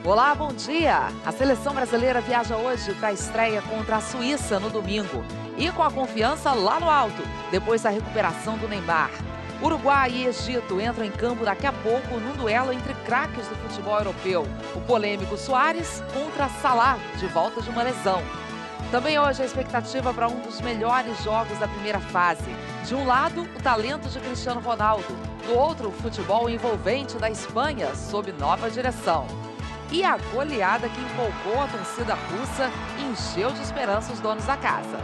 Olá, bom dia! A seleção brasileira viaja hoje para a estreia contra a Suíça no domingo. E com a confiança lá no alto, depois da recuperação do Neymar. Uruguai e Egito entram em campo daqui a pouco num duelo entre craques do futebol europeu. O polêmico Suárez contra Salah, de volta de uma lesão. Também hoje a expectativa para um dos melhores jogos da primeira fase. De um lado, o talento de Cristiano Ronaldo. Do outro, o futebol envolvente da Espanha, sob nova direção. E a goleada que empolgou a torcida russa e encheu de esperança os donos da casa.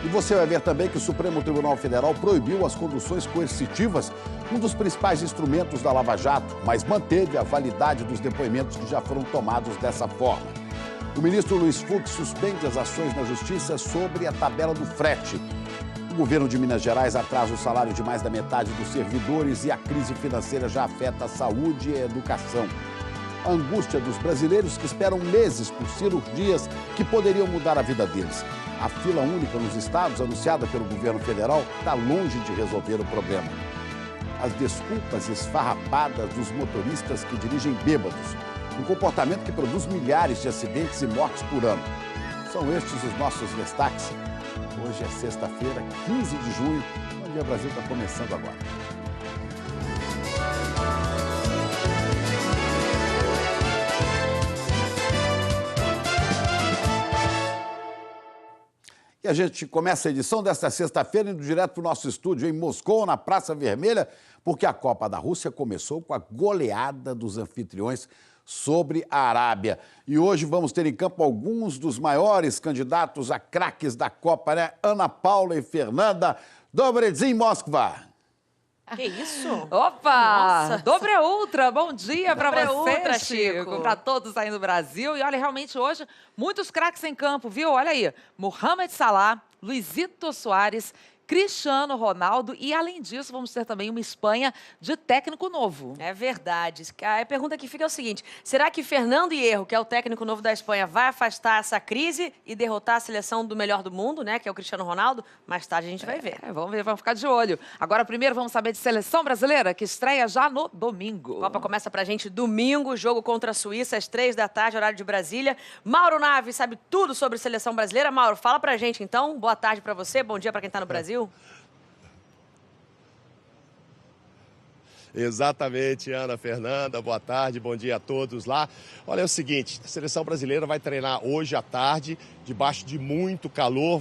E você vai ver também que o Supremo Tribunal Federal proibiu as conduções coercitivas, um dos principais instrumentos da Lava Jato, mas manteve a validade dos depoimentos que já foram tomados dessa forma. O ministro Luiz Fux suspende as ações na Justiça sobre a tabela do frete. O governo de Minas Gerais atrasa o salário de mais da metade dos servidores e a crise financeira já afeta a saúde e a educação. A angústia dos brasileiros que esperam meses por cirurgias que poderiam mudar a vida deles. A fila única nos estados, anunciada pelo governo federal, está longe de resolver o problema. As desculpas esfarrapadas dos motoristas que dirigem bêbados. Um comportamento que produz milhares de acidentes e mortes por ano. São estes os nossos destaques. Hoje é sexta-feira, 15 de junho. O Dia Brasil está começando agora. E a gente começa a edição desta sexta-feira indo direto para o nosso estúdio em Moscou, na Praça Vermelha, porque a Copa da Rússia começou com a goleada dos anfitriões sobre a Arábia. E hoje vamos ter em campo alguns dos maiores candidatos a craques da Copa, né? Ana Paula e Fernanda. Dobre dia, Moskva. Que isso? Opa! Nossa. Dobre ultra, bom dia para você, Ultra, Chico. Para todos aí no Brasil. E olha, realmente hoje, muitos craques em campo, viu? Olha aí, Mohamed Salah, Luizito Soares, Cristiano Ronaldo e, além disso, vamos ter também uma Espanha de técnico novo. É verdade. A pergunta que fica é o seguinte, será que Fernando Hierro, que é o técnico novo da Espanha, vai afastar essa crise e derrotar a seleção do melhor do mundo, né, que é o Cristiano Ronaldo? Mais tarde a gente vai ver. Vamos ver, vamos ficar de olho. Agora, primeiro, vamos saber de seleção brasileira, que estreia já no domingo. A Copa começa pra gente domingo, jogo contra a Suíça, às 3h, horário de Brasília. Mauro Naves sabe tudo sobre seleção brasileira. Mauro, fala pra gente, então. Boa tarde pra você, bom dia pra quem tá no Brasil. Exatamente, Ana, Fernanda, boa tarde, bom dia a todos lá. Olha, é o seguinte, a seleção brasileira vai treinar hoje à tarde, debaixo de muito calor,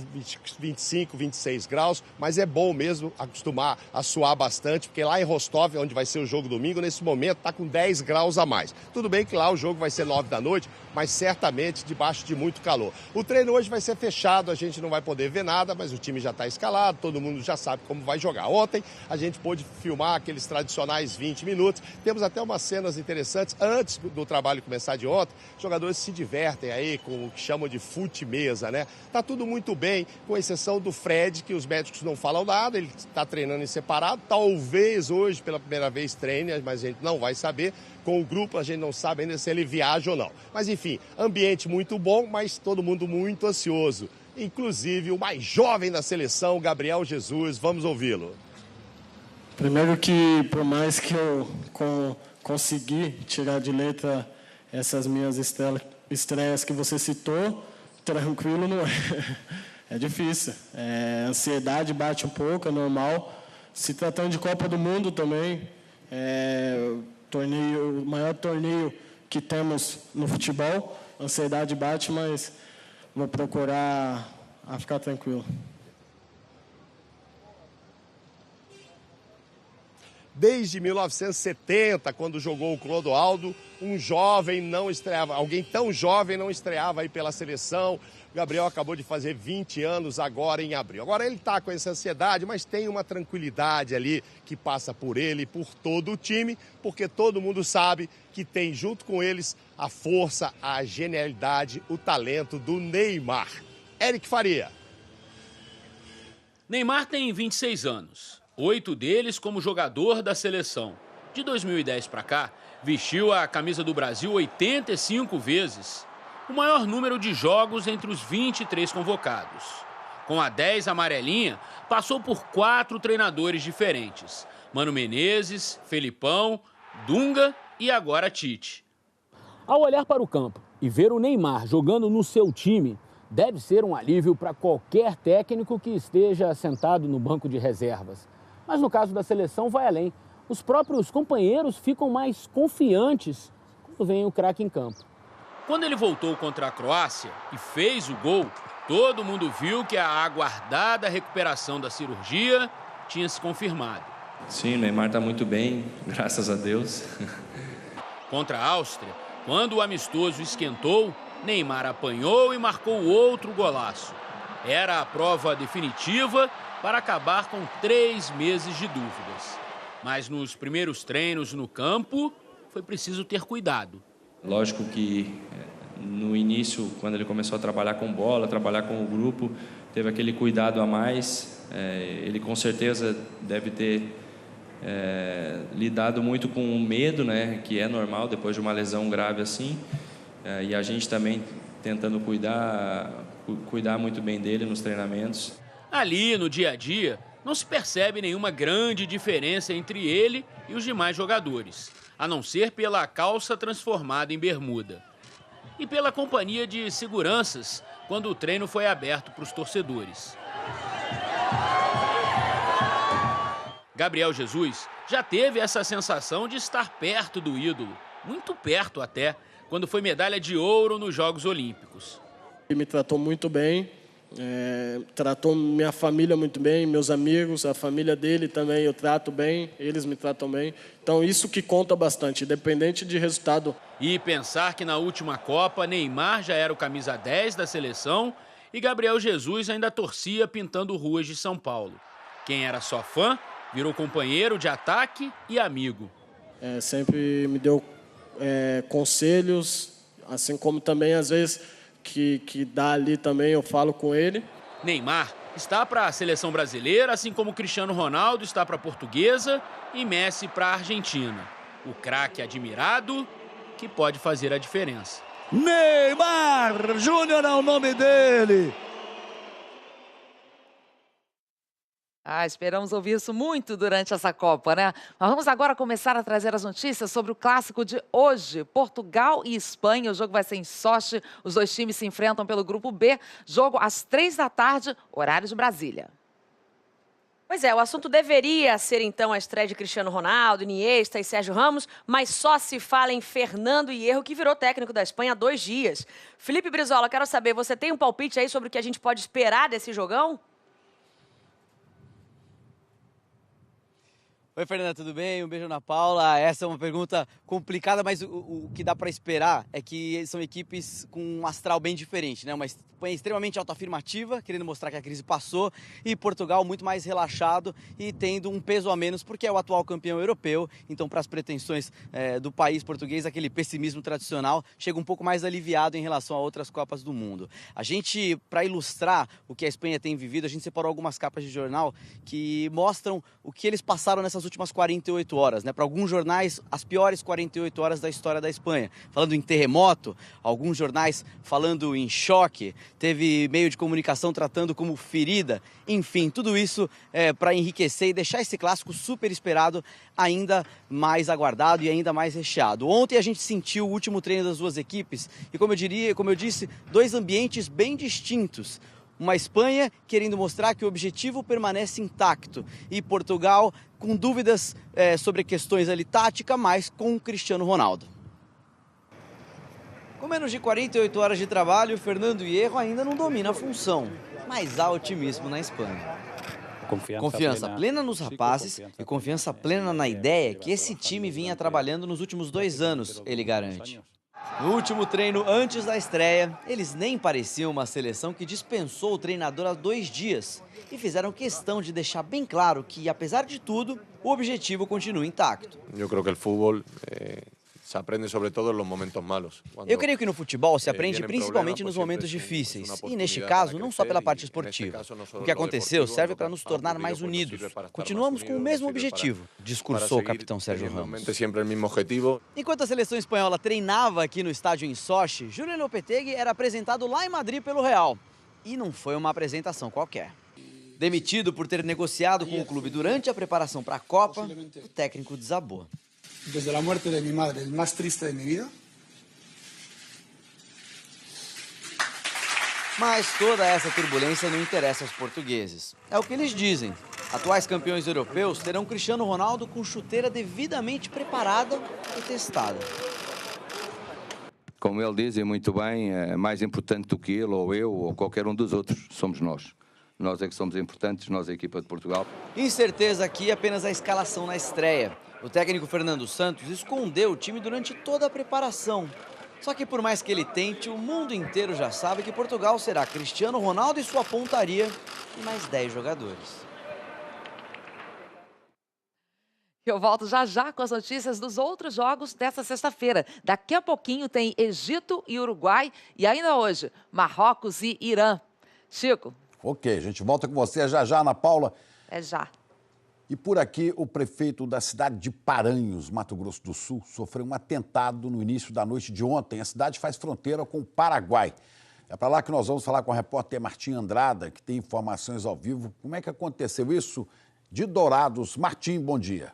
25, 26 graus, mas é bom mesmo acostumar a suar bastante, porque lá em Rostov, onde vai ser o jogo domingo, nesse momento está com 10 graus a mais. Tudo bem que lá o jogo vai ser 9 da noite, mas certamente debaixo de muito calor. O treino hoje vai ser fechado, a gente não vai poder ver nada, mas o time já está escalado, todo mundo já sabe como vai jogar. Ontem a gente pôde filmar aqueles tradicionais 20 minutos, temos até umas cenas interessantes. Antes do trabalho começar de ontem, os jogadores se divertem aí com o que chamam de fute-mesa, né? Tá tudo muito bem, com exceção do Fred, que os médicos não falam nada, ele está treinando em separado, talvez hoje pela primeira vez treine, mas a gente não vai saber. Com o grupo, a gente não sabe ainda se ele viaja ou não. Mas, enfim, ambiente muito bom, mas todo mundo muito ansioso. Inclusive, o mais jovem da seleção, Gabriel Jesus. Vamos ouvi-lo. Primeiro que, por mais que eu consegui tirar de letra essas minhas estreias que você citou, tranquilo não é. É difícil. A ansiedade bate um pouco, é normal. Se tratando de Copa do Mundo também, o maior torneio que temos no futebol, a ansiedade bate, mas vou procurar ficar tranquilo. Desde 1970, quando jogou o Clodoaldo, um jovem não estreava, alguém tão jovem não estreava aí pela seleção. O Gabriel acabou de fazer 20 anos agora em abril. Agora ele está com essa ansiedade, mas tem uma tranquilidade ali que passa por ele e por todo o time, porque todo mundo sabe que tem junto com eles a força, a genialidade, o talento do Neymar. Eric Faria. Neymar tem 26 anos. 8 deles como jogador da seleção. De 2010 para cá, vestiu a camisa do Brasil 85 vezes. O maior número de jogos entre os 23 convocados. Com a 10 amarelinha, passou por 4 treinadores diferentes. Mano Menezes, Felipão, Dunga e agora Tite. Ao olhar para o campo e ver o Neymar jogando no seu time, deve ser um alívio para qualquer técnico que esteja sentado no banco de reservas. Mas no caso da seleção vai além. Os próprios companheiros ficam mais confiantes quando vem o craque em campo. Quando ele voltou contra a Croácia e fez o gol, todo mundo viu que a aguardada recuperação da cirurgia tinha se confirmado. Sim, o Neymar está muito bem, graças a Deus. Contra a Áustria, quando o amistoso esquentou, Neymar apanhou e marcou outro golaço. Era a prova definitiva para acabar com 3 meses de dúvidas. Mas nos primeiros treinos no campo, foi preciso ter cuidado. Lógico que no início, quando ele começou a trabalhar com bola, trabalhar com o grupo, teve aquele cuidado a mais. Ele com certeza deve ter lidado muito com o medo, né, que é normal depois de uma lesão grave assim. E a gente também tentando cuidar muito bem dele nos treinamentos. Ali, no dia a dia, não se percebe nenhuma grande diferença entre ele e os demais jogadores, a não ser pela calça transformada em bermuda. E pela companhia de seguranças, quando o treino foi aberto para os torcedores. Gabriel Jesus já teve essa sensação de estar perto do ídolo, muito perto até, quando foi medalha de ouro nos Jogos Olímpicos. Ele me tratou muito bem, tratou minha família muito bem, meus amigos, a família dele também eu trato bem, eles me tratam bem. Então isso que conta bastante, independente de resultado. E pensar que na última Copa, Neymar já era o camisa 10 da seleção e Gabriel Jesus ainda torcia pintando ruas de São Paulo. Quem era só fã, virou companheiro de ataque e amigo. Sempre me deu conselhos, assim como também às vezes que dá ali também, eu falo com ele. Neymar está para a seleção brasileira, assim como Cristiano Ronaldo está para a portuguesa e Messi para a Argentina. O craque admirado que pode fazer a diferença. Neymar Júnior é o nome dele. Esperamos ouvir isso muito durante essa Copa, né? Mas vamos agora começar a trazer as notícias sobre o clássico de hoje. Portugal e Espanha, o jogo vai ser em Sochi. Os dois times se enfrentam pelo grupo B. Jogo às 15h, horário de Brasília. Pois é, o assunto deveria ser então a estreia de Cristiano Ronaldo, Iniesta e Sérgio Ramos, mas só se fala em Fernando Hierro, que virou técnico da Espanha há 2 dias. Felipe Brizola, quero saber, você tem um palpite aí sobre o que a gente pode esperar desse jogão? Oi, Fernanda, tudo bem? Um beijo, Ana Paula. Essa é uma pergunta complicada, mas o que dá para esperar é que são equipes com um astral bem diferente, né? Uma Espanha extremamente autoafirmativa, querendo mostrar que a crise passou, e Portugal muito mais relaxado e tendo um peso a menos, porque é o atual campeão europeu. Então, para as pretensões do país português, aquele pessimismo tradicional chega um pouco mais aliviado em relação a outras Copas do Mundo. A gente, para ilustrar o que a Espanha tem vivido, a gente separou algumas capas de jornal que mostram o que eles passaram nessas últimas 48 horas, né? Para alguns jornais, as piores 48 horas da história da Espanha. Falando em terremoto, alguns jornais falando em choque, teve meio de comunicação tratando como ferida. Enfim, tudo isso para enriquecer e deixar esse clássico super esperado ainda mais aguardado e ainda mais recheado. Ontem a gente sentiu o último treino das duas equipes e, como eu disse, 2 ambientes bem distintos. Uma Espanha querendo mostrar que o objetivo permanece intacto e Portugal com dúvidas sobre questões ali tática, mas com o Cristiano Ronaldo. Com menos de 48 horas de trabalho, Fernando Hierro ainda não domina a função, mas há otimismo na Espanha. Confiança plena nos rapazes e confiança plena na ideia que esse time vinha trabalhando nos últimos 2 anos, ele garante. No último treino antes da estreia, eles nem pareciam uma seleção que dispensou o treinador há 2 dias e fizeram questão de deixar bem claro que, apesar de tudo, o objetivo continua intacto. Eu creio que o futebol se aprende sobretudo nos momentos malos. Eu creio que no futebol se aprende principalmente nos momentos difíceis e, neste caso, não só pela parte esportiva. O que aconteceu serve para nos tornar mais unidos. Continuamos com o mesmo objetivo, discursou o capitão Sérgio Ramos. Enquanto a seleção espanhola treinava aqui no estádio em Sochi, Julen Lopetegui era apresentado lá em Madrid pelo Real. E não foi uma apresentação qualquer. Demitido por ter negociado com o clube durante a preparação para a Copa, o técnico desabou. desde a morte de minha madre, o mais triste de minha vida. Mas toda essa turbulência não interessa aos portugueses. É o que eles dizem. Atuais campeões europeus terão Cristiano Ronaldo com chuteira devidamente preparada e testada. Como ele diz, e muito bem, é mais importante do que ele, ou eu, ou qualquer um dos outros, somos nós. Nós é que somos importantes, nós é a equipa de Portugal. Incerteza aqui apenas a escalação na estreia. O técnico Fernando Santos escondeu o time durante toda a preparação. Só que por mais que ele tente, o mundo inteiro já sabe que Portugal será Cristiano Ronaldo e sua pontaria e mais 10 jogadores. Eu volto já já com as notícias dos outros jogos dessa sexta-feira. Daqui a pouquinho tem Egito e Uruguai e ainda hoje Marrocos e Irã. Chico. Ok, a gente volta com você já já, Ana Paula. É já. E por aqui, o prefeito da cidade de Paranhos, Mato Grosso do Sul, sofreu um atentado no início da noite de ontem. A cidade faz fronteira com o Paraguai. É para lá que nós vamos falar com a repórter Martim Andrada, que tem informações ao vivo. Como é que aconteceu isso? De Dourados. Martim, bom dia.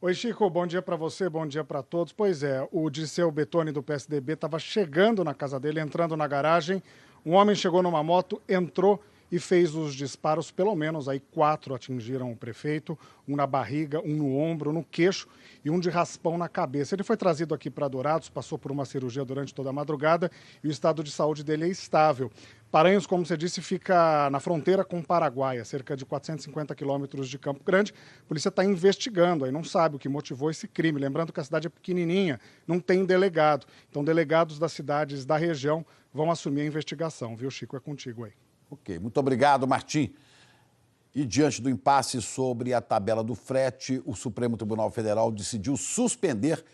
Oi, Chico, bom dia para você, bom dia para todos. Pois é, o Dirceu Betoni do PSDB estava chegando na casa dele, entrando na garagem. Um homem chegou numa moto, entrou e fez os disparos, pelo menos aí 4 atingiram o prefeito, um na barriga, um no ombro, no queixo e um de raspão na cabeça. Ele foi trazido aqui para Dourados, passou por uma cirurgia durante toda a madrugada e o estado de saúde dele é estável. Paranhos, como você disse, fica na fronteira com o Paraguai, a cerca de 450 quilômetros de Campo Grande. A polícia está investigando, aí não sabe o que motivou esse crime. Lembrando que a cidade é pequenininha, não tem delegado. Então, delegados das cidades da região vão assumir a investigação, viu, Chico? É contigo aí. Ok, muito obrigado, Martim. E diante do impasse sobre a tabela do frete, o Supremo Tribunal Federal decidiu suspender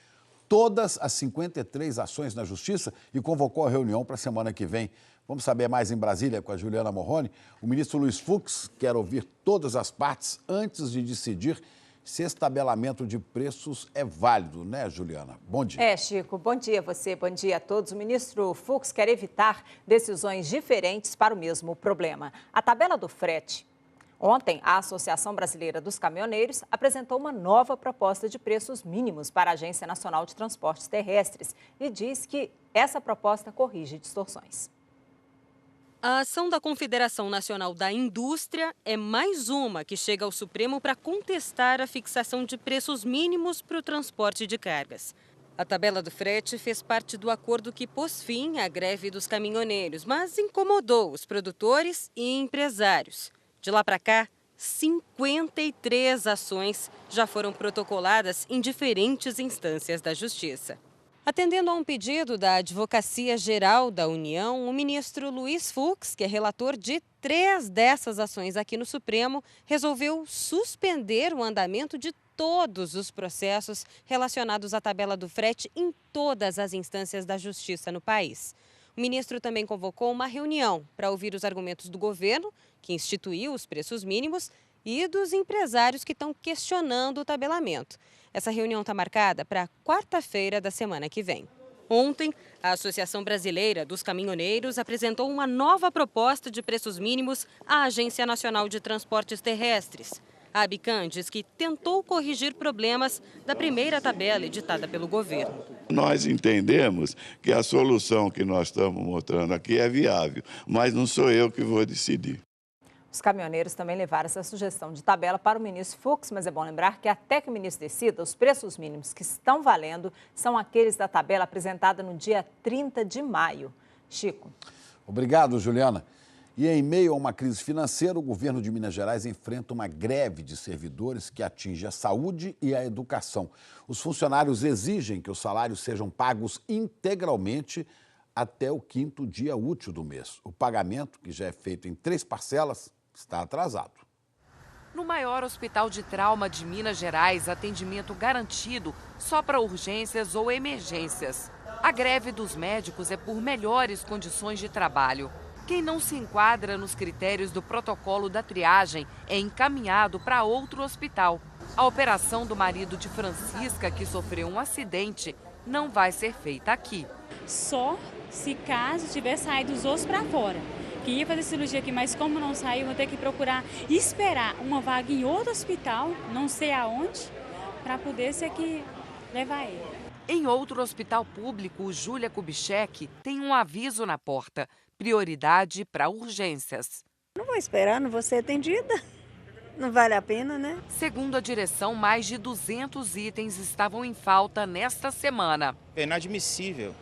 todas as 53 ações na Justiça e convocou a reunião para a semana que vem. Vamos saber mais em Brasília com a Juliana Morrone. O ministro Luiz Fux quer ouvir todas as partes antes de decidir se esse tabelamento de preços é válido, né, Juliana? Bom dia. É, Chico, bom dia a você, bom dia a todos. O ministro Fux quer evitar decisões diferentes para o mesmo problema. A tabela do frete. Ontem, a Associação Brasileira dos Caminhoneiros apresentou uma nova proposta de preços mínimos para a Agência Nacional de Transportes Terrestres e diz que essa proposta corrige distorções. A ação da Confederação Nacional da Indústria é mais uma que chega ao Supremo para contestar a fixação de preços mínimos para o transporte de cargas. A tabela do frete fez parte do acordo que pôs fim à greve dos caminhoneiros, mas incomodou os produtores e empresários. De lá para cá, 53 ações já foram protocoladas em diferentes instâncias da Justiça. Atendendo a um pedido da Advocacia Geral da União, o ministro Luiz Fux, que é relator de 3 dessas ações aqui no Supremo, resolveu suspender o andamento de todos os processos relacionados à tabela do frete em todas as instâncias da Justiça no país. O ministro também convocou uma reunião para ouvir os argumentos do governo, que instituiu os preços mínimos, e dos empresários que estão questionando o tabelamento. Essa reunião está marcada para quarta-feira da semana que vem. Ontem, a Associação Brasileira dos Caminhoneiros apresentou uma nova proposta de preços mínimos à Agência Nacional de Transportes Terrestres. A Abican diz que tentou corrigir problemas da primeira tabela editada pelo governo. Nós entendemos que a solução que nós estamos mostrando aqui é viável, mas não sou eu que vou decidir. Os caminhoneiros também levaram essa sugestão de tabela para o ministro Fux, mas é bom lembrar que até que o ministro decida, os preços mínimos que estão valendo são aqueles da tabela apresentada no dia 30 de maio. Chico. Obrigado, Juliana. E em meio a uma crise financeira, o governo de Minas Gerais enfrenta uma greve de servidores que atinge a saúde e a educação. Os funcionários exigem que os salários sejam pagos integralmente até o 5º dia útil do mês. O pagamento, que já é feito em 3 parcelas, está atrasado. No maior hospital de trauma de Minas Gerais, atendimento garantido só para urgências ou emergências. A greve dos médicos é por melhores condições de trabalho. Quem não se enquadra nos critérios do protocolo da triagem é encaminhado para outro hospital. A operação do marido de Francisca, que sofreu um acidente, não vai ser feita aqui. Só se caso tiver saído os ossos para fora. Queria fazer cirurgia aqui, mas como não saiu, vou ter que procurar e esperar uma vaga em outro hospital, não sei aonde, para poder ser que levar ele. Em outro hospital público, o Júlia Kubitschek tem um aviso na porta: prioridade para urgências. Não vou esperar, não vou ser atendida. Não vale a pena, né? Segundo a direção, mais de 200 itens estavam em falta nesta semana. É inadmissível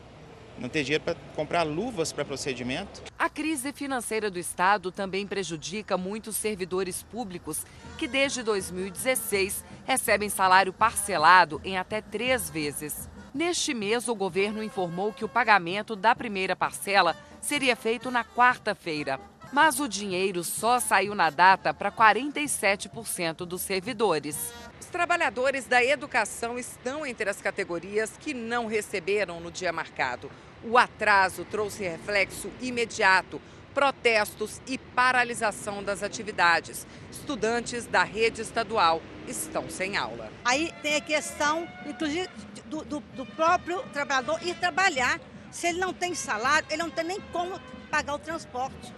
não ter dinheiro para comprar luvas para procedimento. A crise financeira do Estado também prejudica muitos servidores públicos que desde 2016 recebem salário parcelado em até 3 vezes. Neste mês, o governo informou que o pagamento da primeira parcela seria feito na quarta-feira. Mas o dinheiro só saiu na data para 47% dos servidores. Os trabalhadores da educação estão entre as categorias que não receberam no dia marcado. O atraso trouxe reflexo imediato, protestos e paralisação das atividades. Estudantes da rede estadual estão sem aula. Aí tem a questão, inclusive, do próprio trabalhador ir trabalhar. Se ele não tem salário, ele não tem nem como pagar o transporte.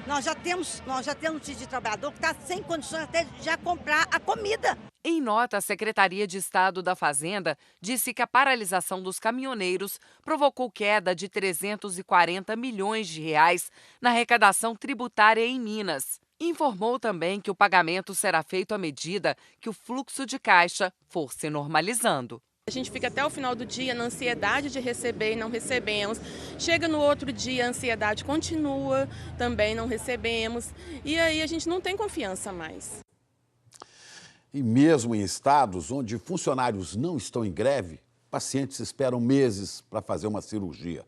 Nós já temos de trabalhador que está sem condições até de já comprar a comida. Em nota, a Secretaria de Estado da Fazenda disse que a paralisação dos caminhoneiros provocou queda de 340 milhões de reais na arrecadação tributária em Minas. Informou também que o pagamento será feito à medida que o fluxo de caixa for se normalizando. A gente fica até o final do dia na ansiedade de receber e não recebemos. Chega no outro dia, a ansiedade continua, também não recebemos. E aí a gente não tem confiança mais. E mesmo em estados onde funcionários não estão em greve, pacientes esperam meses para fazer uma cirurgia.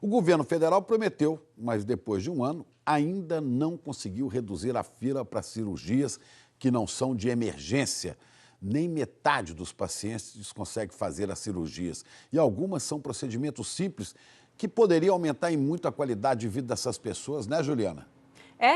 O governo federal prometeu, mas depois de um ano, ainda não conseguiu reduzir a fila para cirurgias que não são de emergência. Nem metade dos pacientes consegue fazer as cirurgias. E algumas são procedimentos simples que poderiam aumentar em muito a qualidade de vida dessas pessoas, né, Juliana?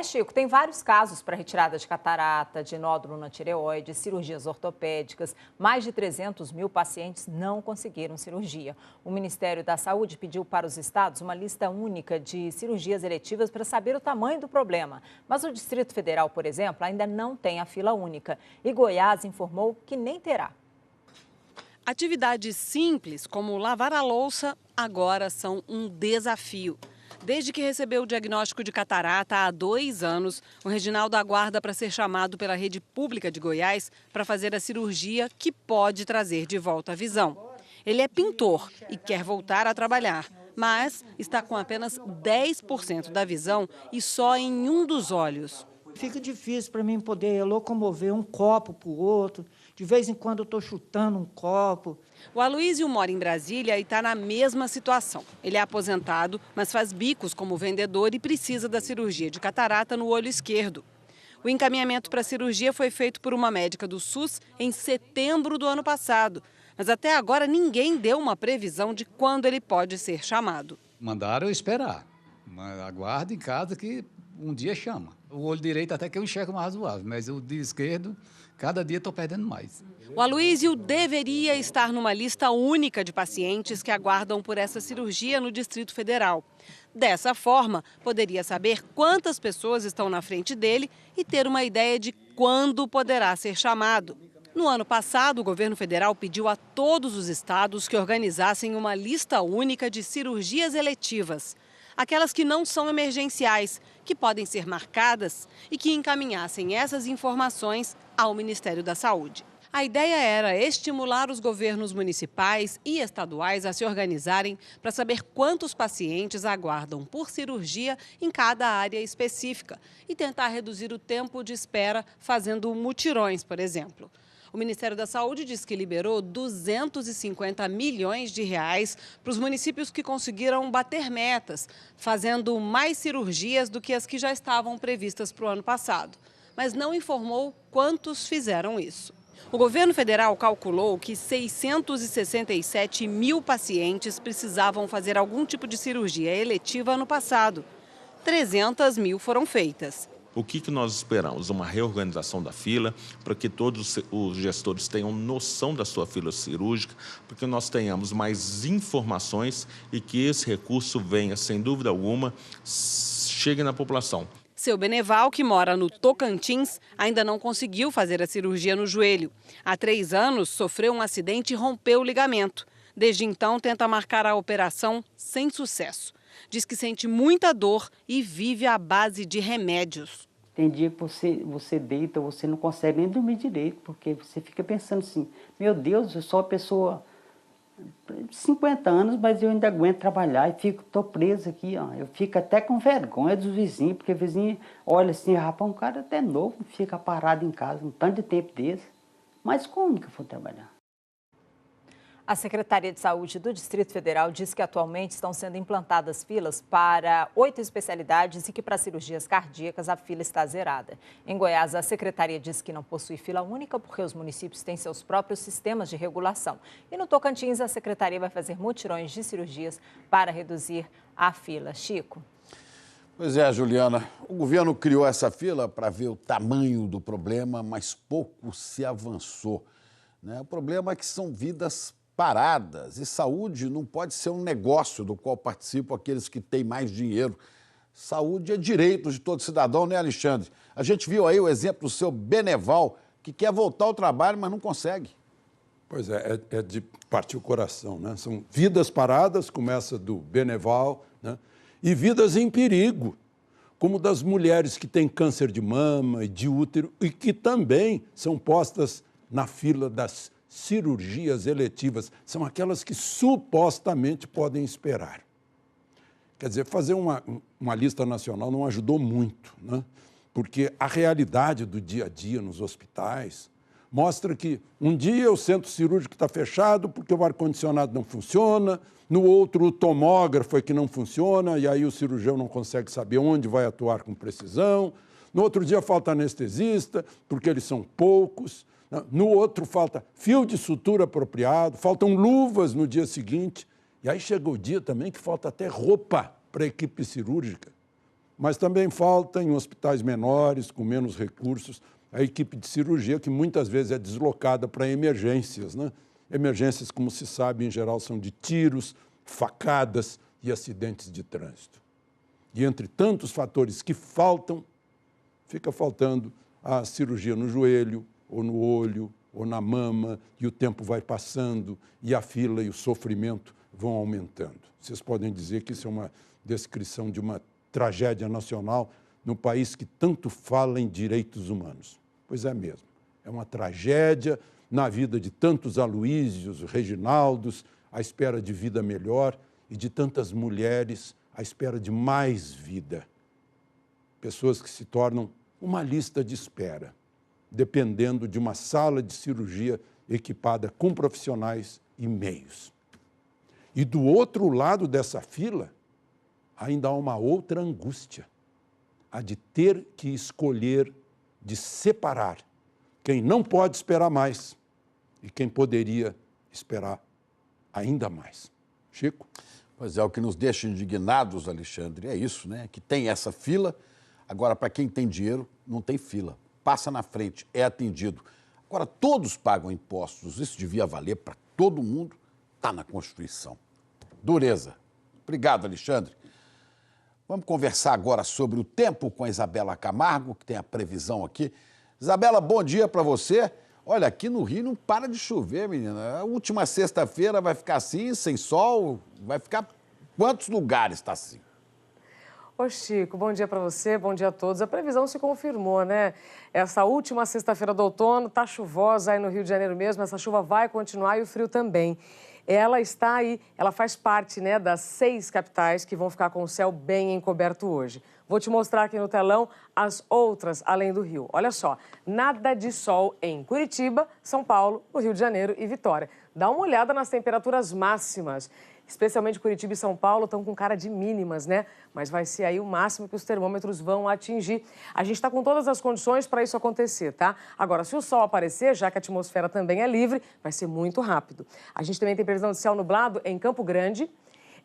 Chico, tem vários casos para retirada de catarata, de nódulo na tireoide, cirurgias ortopédicas. Mais de 300 mil pacientes não conseguiram cirurgia. O Ministério da Saúde pediu para os estados uma lista única de cirurgias eletivas para saber o tamanho do problema. Mas o Distrito Federal, por exemplo, ainda não tem a fila única. E Goiás informou que nem terá. Atividades simples, como lavar a louça, agora são um desafio. Desde que recebeu o diagnóstico de catarata há 2 anos, o Reginaldo aguarda para ser chamado pela rede pública de Goiás para fazer a cirurgia que pode trazer de volta a visão. Ele é pintor e quer voltar a trabalhar, mas está com apenas 10% da visão e só em um dos olhos. Fica difícil para mim poder locomover um copo para o outro. De vez em quando eu estou chutando um copo. O Aloysio mora em Brasília e está na mesma situação. Ele é aposentado, mas faz bicos como vendedor e precisa da cirurgia de catarata no olho esquerdo. O encaminhamento para a cirurgia foi feito por uma médica do SUS em setembro do ano passado. Mas até agora ninguém deu uma previsão de quando ele pode ser chamado. Mandaram eu esperar. Aguardo em casa que um dia chama. O olho direito até que eu enxergo mais razoável, mas o de esquerdo, cada dia estou perdendo mais. O Aloysio deveria estar numa lista única de pacientes que aguardam por essa cirurgia no Distrito Federal. Dessa forma, poderia saber quantas pessoas estão na frente dele e ter uma ideia de quando poderá ser chamado. No ano passado, o governo federal pediu a todos os estados que organizassem uma lista única de cirurgias eletivas. Aquelas que não são emergenciais, que podem ser marcadas e que encaminhassem essas informações ao Ministério da Saúde. A ideia era estimular os governos municipais e estaduais a se organizarem para saber quantos pacientes aguardam por cirurgia em cada área específica e tentar reduzir o tempo de espera fazendo mutirões, por exemplo. O Ministério da Saúde diz que liberou 250 milhões de reais para os municípios que conseguiram bater metas, fazendo mais cirurgias do que as que já estavam previstas para o ano passado. Mas não informou quantos fizeram isso. O governo federal calculou que 667 mil pacientes precisavam fazer algum tipo de cirurgia eletiva ano passado. 300 mil foram feitas. O que nós esperamos? Uma reorganização da fila, para que todos os gestores tenham noção da sua fila cirúrgica, para que nós tenhamos mais informações e que esse recurso venha, sem dúvida alguma, chegue na população. Seu Beneval, que mora no Tocantins, ainda não conseguiu fazer a cirurgia no joelho. Há 3 anos, sofreu um acidente e rompeu o ligamento. Desde então, tenta marcar a operação sem sucesso. Diz que sente muita dor e vive à base de remédios. Tem dia que você deita, você não consegue nem dormir direito, porque você fica pensando assim, meu Deus, eu sou uma pessoa de 50 anos, mas eu ainda aguento trabalhar e estou presa aqui, ó. Eu fico até com vergonha dos vizinhos, porque o vizinho olha assim, rapaz, um cara até novo, fica parado em casa um tanto de tempo desse. Mas como que eu vou trabalhar? A Secretaria de Saúde do Distrito Federal diz que atualmente estão sendo implantadas filas para 8 especialidades e que para cirurgias cardíacas a fila está zerada. Em Goiás, a Secretaria diz que não possui fila única porque os municípios têm seus próprios sistemas de regulação. E no Tocantins, a Secretaria vai fazer mutirões de cirurgias para reduzir a fila. Chico. Pois é, Juliana, o governo criou essa fila para ver o tamanho do problema, mas pouco se avançou, né? O problema é que são vidas paradas e saúde não pode ser um negócio do qual participam aqueles que têm mais dinheiro. Saúde é direito de todo cidadão, né, Alexandre? A gente viu aí o exemplo do seu Beneval, que quer voltar ao trabalho, mas não consegue. Pois é, é de partir o coração, né? São vidas paradas, começa do Beneval, né? E vidas em perigo, como das mulheres que têm câncer de mama e de útero e que também são postas na fila das cirurgias eletivas, são aquelas que supostamente podem esperar. Quer dizer, fazer uma lista nacional não ajudou muito, né? Porque a realidade do dia a dia nos hospitais mostra que um dia o centro cirúrgico está fechado porque o ar-condicionado não funciona, no outro o tomógrafo é que não funciona e aí o cirurgião não consegue saber onde vai atuar com precisão, no outro dia falta anestesista porque eles são poucos, no outro falta fio de sutura apropriado, faltam luvas no dia seguinte. E aí chega o dia também que falta até roupa para a equipe cirúrgica. Mas também falta em hospitais menores, com menos recursos, a equipe de cirurgia, que muitas vezes é deslocada para emergências, né? Emergências, como se sabe, em geral são de tiros, facadas e acidentes de trânsito. E entre tantos fatores que faltam, fica faltando a cirurgia no joelho, ou no olho, ou na mama, e o tempo vai passando, e a fila e o sofrimento vão aumentando. Vocês podem dizer que isso é uma descrição de uma tragédia nacional no país que tanto fala em direitos humanos. Pois é mesmo, é uma tragédia na vida de tantos Aloísios, Reginaldos, à espera de vida melhor, e de tantas mulheres à espera de mais vida. Pessoas que se tornam uma lista de espera, dependendo de uma sala de cirurgia equipada com profissionais e meios. E do outro lado dessa fila, ainda há uma outra angústia, a de ter que escolher, de separar quem não pode esperar mais e quem poderia esperar ainda mais. Chico? Pois é, o que nos deixa indignados, Alexandre, é isso, né? Que tem essa fila, agora para quem tem dinheiro, não tem fila. Passa na frente, é atendido. Agora, todos pagam impostos, isso devia valer para todo mundo, está na Constituição. Dureza. Obrigado, Alexandre. Vamos conversar agora sobre o tempo com a Isabela Camargo, que tem a previsão aqui. Isabela, bom dia para você. Olha, aqui no Rio não para de chover, menina. A última sexta-feira vai ficar assim, sem sol, vai ficar... Quantos lugares está assim? Ô Chico, bom dia para você, bom dia a todos. A previsão se confirmou, né? Essa última sexta-feira do outono tá chuvosa aí no Rio de Janeiro mesmo, essa chuva vai continuar e o frio também. Ela está aí, ela faz parte, né, das 6 capitais que vão ficar com o céu bem encoberto hoje. Vou te mostrar aqui no telão as outras além do Rio. Olha só, nada de sol em Curitiba, São Paulo, o Rio de Janeiro e Vitória. Dá uma olhada nas temperaturas máximas. Especialmente Curitiba e São Paulo estão com cara de mínimas, né? Mas vai ser aí o máximo que os termômetros vão atingir. A gente está com todas as condições para isso acontecer, tá? Agora, se o sol aparecer, já que a atmosfera também é livre, vai ser muito rápido. A gente também tem previsão de céu nublado em Campo Grande.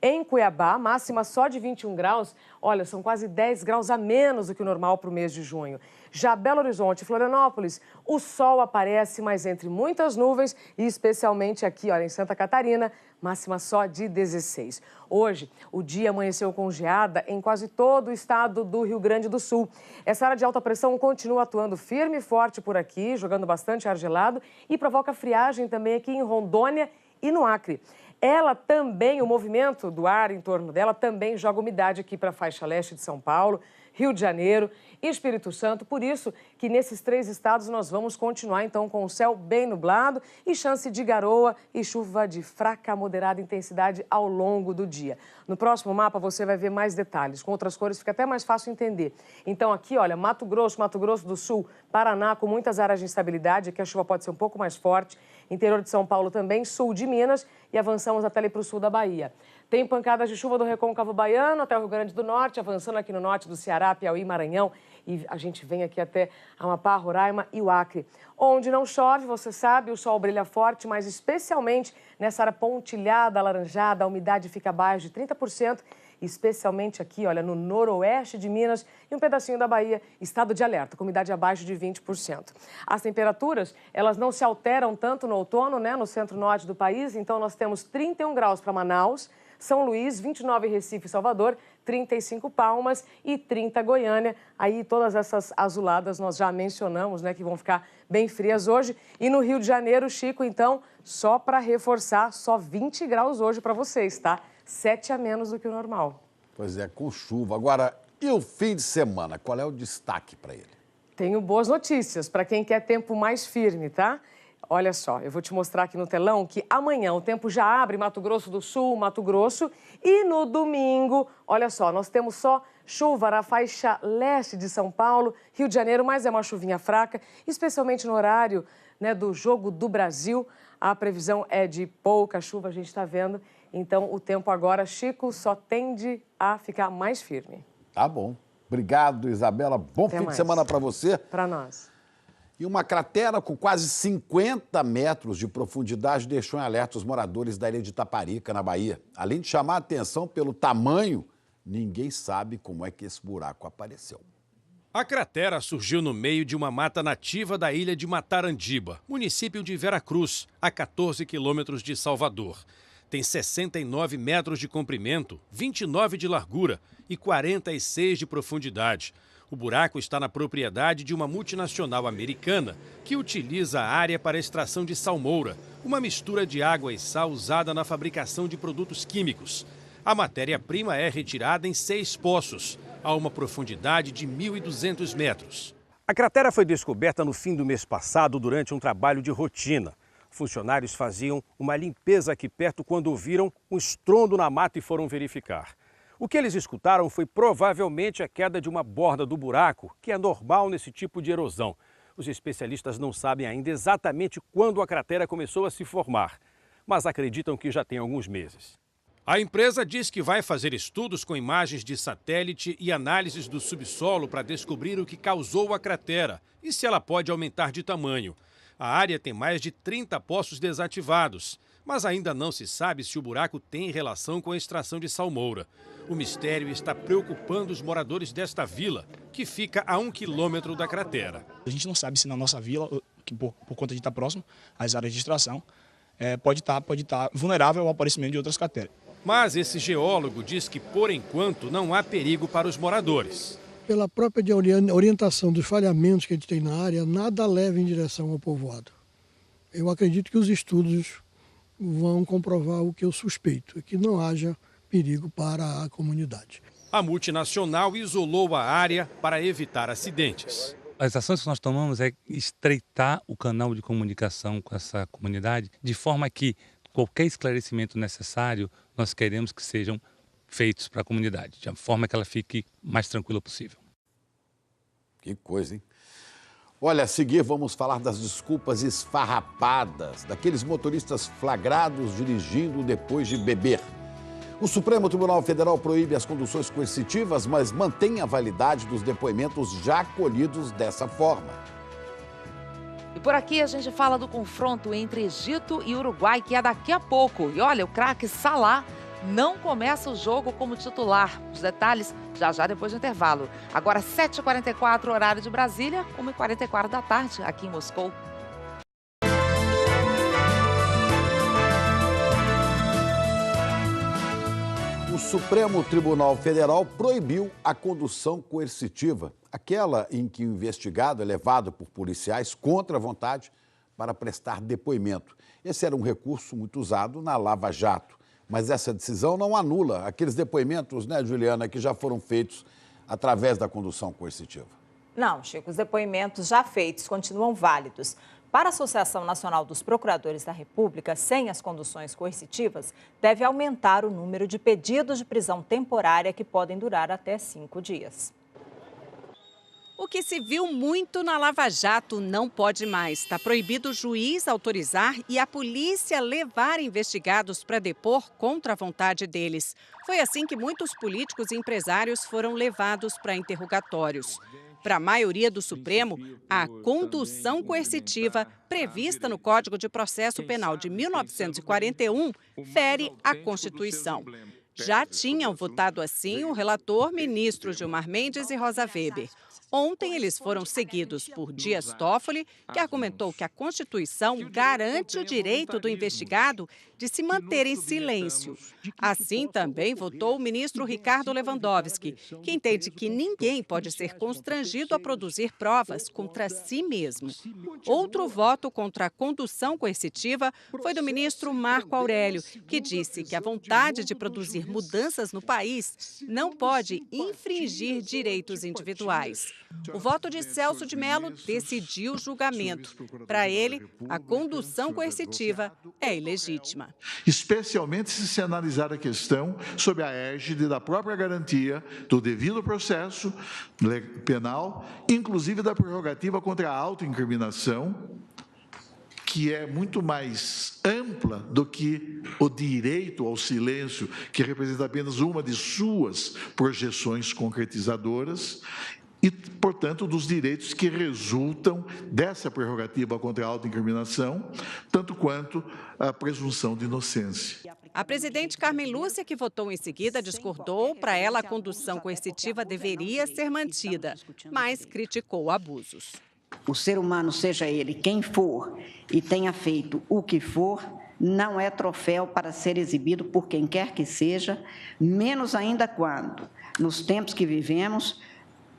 Em Cuiabá, máxima só de 21 graus. Olha, são quase 10 graus a menos do que o normal para o mês de junho. Já Belo Horizonte e Florianópolis, o sol aparece, mas entre muitas nuvens, e especialmente aqui, olha, em Santa Catarina, máxima só de 16. Hoje, o dia amanheceu com geada em quase todo o estado do Rio Grande do Sul. Essa área de alta pressão continua atuando firme e forte por aqui, jogando bastante ar gelado e provoca friagem também aqui em Rondônia e no Acre. Ela também, o movimento do ar em torno dela também joga umidade aqui para a faixa leste de São Paulo, Rio de Janeiro e Espírito Santo. Por isso que nesses 3 estados nós vamos continuar então com o céu bem nublado e chance de garoa e chuva de fraca a moderada intensidade ao longo do dia. No próximo mapa você vai ver mais detalhes. Com outras cores fica até mais fácil entender. Então aqui, olha, Mato Grosso do Sul, Paraná com muitas áreas de instabilidade. Aqui a chuva pode ser um pouco mais forte. Interior de São Paulo também, sul de Minas e avançamos até ali para o sul da Bahia. Tem pancadas de chuva do Recôncavo Baiano até o Rio Grande do Norte, avançando aqui no norte do Ceará, Piauí, Maranhão. E a gente vem aqui até Amapá, Roraima e o Acre. Onde não chove, você sabe, o sol brilha forte, mas especialmente nessa área pontilhada, alaranjada, a umidade fica abaixo de 30%, especialmente aqui, olha, no noroeste de Minas e um pedacinho da Bahia, estado de alerta, com umidade abaixo de 20%. As temperaturas, elas não se alteram tanto no outono, né, no centro-norte do país, então nós temos 31 graus para Manaus, São Luís, 29 Recife e Salvador, 35 Palmas e 30 Goiânia. Aí todas essas azuladas nós já mencionamos, né, que vão ficar bem frias hoje. E no Rio de Janeiro, Chico, então, só para reforçar, só 20 graus hoje para vocês, tá? 7 a menos do que o normal. Pois é, com chuva. Agora, e o fim de semana? Qual é o destaque para ele? Tenho boas notícias para quem quer tempo mais firme, tá? Olha só, eu vou te mostrar aqui no telão que amanhã o tempo já abre Mato Grosso do Sul, Mato Grosso. E no domingo, olha só, nós temos só chuva na faixa leste de São Paulo, Rio de Janeiro, mas é uma chuvinha fraca, especialmente no horário, né, do Jogo do Brasil. A previsão é de pouca chuva, a gente está vendo. Então, o tempo agora, Chico, só tende a ficar mais firme. Tá bom. Obrigado, Isabela. Bom fim de semana para você. Para nós. E uma cratera com quase 50 metros de profundidade deixou em alerta os moradores da ilha de Itaparica, na Bahia. Além de chamar a atenção pelo tamanho, ninguém sabe como é que esse buraco apareceu. A cratera surgiu no meio de uma mata nativa da ilha de Matarandiba, município de Veracruz, a 14 quilômetros de Salvador. Tem 69 metros de comprimento, 29 de largura e 46 de profundidade. O buraco está na propriedade de uma multinacional americana que utiliza a área para a extração de salmoura, uma mistura de água e sal usada na fabricação de produtos químicos. A matéria-prima é retirada em 6 poços, a uma profundidade de 1.200 metros. A cratera foi descoberta no fim do mês passado durante um trabalho de rotina. Funcionários faziam uma limpeza aqui perto quando ouviram um estrondo na mata e foram verificar. O que eles escutaram foi provavelmente a queda de uma borda do buraco, que é normal nesse tipo de erosão. Os especialistas não sabem ainda exatamente quando a cratera começou a se formar, mas acreditam que já tem alguns meses. A empresa diz que vai fazer estudos com imagens de satélite e análises do subsolo para descobrir o que causou a cratera e se ela pode aumentar de tamanho. A área tem mais de 30 poços desativados, mas ainda não se sabe se o buraco tem relação com a extração de salmoura. O mistério está preocupando os moradores desta vila, que fica a 1 quilômetro da cratera. A gente não sabe se na nossa vila, que por conta de estar próximo às áreas de extração, pode estar vulnerável ao aparecimento de outras crateras. Mas esse geólogo diz que, por enquanto, não há perigo para os moradores. Pela própria orientação dos falhamentos que a gente tem na área, nada leva em direção ao povoado. Eu acredito que os estudos vão comprovar o que eu suspeito, que não haja perigo para a comunidade. A multinacional isolou a área para evitar acidentes. As ações que nós tomamos é estreitar o canal de comunicação com essa comunidade, de forma que qualquer esclarecimento necessário, nós queremos que sejam feitos para a comunidade, de forma que ela fique mais tranquila possível. Que coisa, hein? Olha, a seguir vamos falar das desculpas esfarrapadas daqueles motoristas flagrados dirigindo depois de beber. O Supremo Tribunal Federal proíbe as conduções coercitivas, mas mantém a validade dos depoimentos já colhidos dessa forma. E por aqui a gente fala do confronto entre Egito e Uruguai, que é daqui a pouco. E olha, o craque Salah não começa o jogo como titular. Os detalhes já depois do intervalo. Agora 7h44, horário de Brasília, 1h44 da tarde, aqui em Moscou. O Supremo Tribunal Federal proibiu a condução coercitiva, aquela em que o investigado é levado por policiais contra a vontade para prestar depoimento. Esse era um recurso muito usado na Lava Jato, mas essa decisão não anula aqueles depoimentos, né, Juliana, que já foram feitos através da condução coercitiva. Não, Chico, os depoimentos já feitos continuam válidos. Para a Associação Nacional dos Procuradores da República, sem as conduções coercitivas, deve aumentar o número de pedidos de prisão temporária que podem durar até 5 dias. O que se viu muito na Lava Jato não pode mais. Está proibido o juiz autorizar e a polícia levar investigados para depor contra a vontade deles. Foi assim que muitos políticos e empresários foram levados para interrogatórios. Para a maioria do Supremo, a condução coercitiva, prevista no Código de Processo Penal de 1941, fere a Constituição. Já tinham votado assim o relator, ministro Gilmar Mendes e Rosa Weber. Ontem, eles foram seguidos por Dias Toffoli, que argumentou que a Constituição garante o direito do investigado de se manter em silêncio. Assim, também votou o ministro Ricardo Lewandowski, que entende que ninguém pode ser constrangido a produzir provas contra si mesmo. Outro voto contra a condução coercitiva foi do ministro Marco Aurélio, que disse que a vontade de produzir mudanças no país não pode infringir direitos individuais. O voto de Celso de Mello decidiu o julgamento. Para ele, a condução coercitiva é ilegítima. Especialmente se analisar a questão sob a égide da própria garantia do devido processo penal, inclusive da prerrogativa contra a autoincriminação, que é muito mais ampla do que o direito ao silêncio, que representa apenas uma de suas projeções concretizadoras, e, portanto, dos direitos que resultam dessa prerrogativa contra a autoincriminação, tanto quanto a presunção de inocência. A presidente Carmen Lúcia, que votou em seguida, discordou. Para ela, a condução coercitiva deveria ser mantida, mas criticou abusos. O ser humano, seja ele quem for e tenha feito o que for, não é troféu para ser exibido por quem quer que seja, menos ainda quando, nos tempos que vivemos,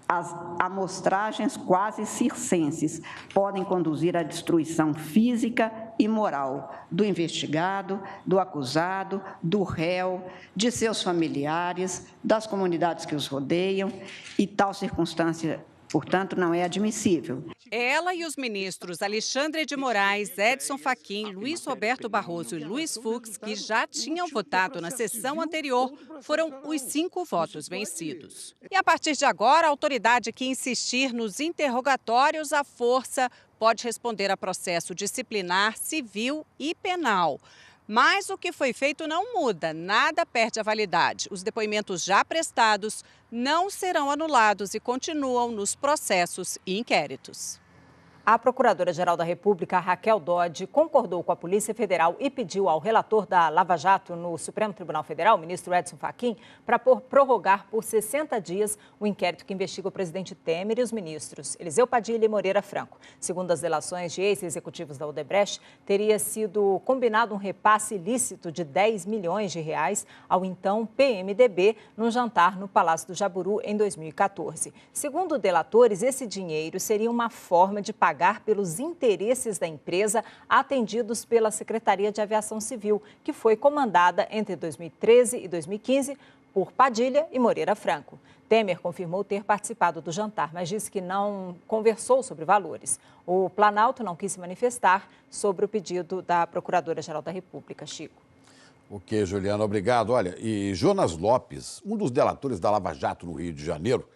as amostragens quase circenses podem conduzir à destruição física e moral do investigado, do acusado, do réu, de seus familiares, das comunidades que os rodeiam, e tal circunstância, portanto, não é admissível. Ela e os ministros Alexandre de Moraes, Edson Fachin, Luiz Roberto Barroso e Luiz Fux, que já tinham votado na sessão anterior, foram os 5 votos vencidos. E a partir de agora, a autoridade que insistir nos interrogatórios à força pode responder a processo disciplinar, civil e penal. Mas o que foi feito não muda, nada perde a validade. Os depoimentos já prestados não serão anulados e continuam nos processos e inquéritos. A Procuradora-Geral da República, Raquel Dodge, concordou com a Polícia Federal e pediu ao relator da Lava Jato no Supremo Tribunal Federal, o ministro Edson Fachin, para prorrogar por 60 dias o inquérito que investiga o presidente Temer e os ministros Eliseu Padilha e Moreira Franco. Segundo as delações de ex-executivos da Odebrecht, teria sido combinado um repasse ilícito de 10 milhões de reais ao então PMDB num jantar no Palácio do Jaburu em 2014. Segundo delatores, esse dinheiro seria uma forma de pagar pelos interesses da empresa atendidos pela Secretaria de Aviação Civil, que foi comandada entre 2013 e 2015 por Padilha e Moreira Franco. Temer confirmou ter participado do jantar, mas disse que não conversou sobre valores. O Planalto não quis se manifestar sobre o pedido da Procuradora-Geral da República. Chico. Ok, Juliana, obrigado. Olha, e Jonas Lopes, um dos delatores da Lava Jato no Rio de Janeiro,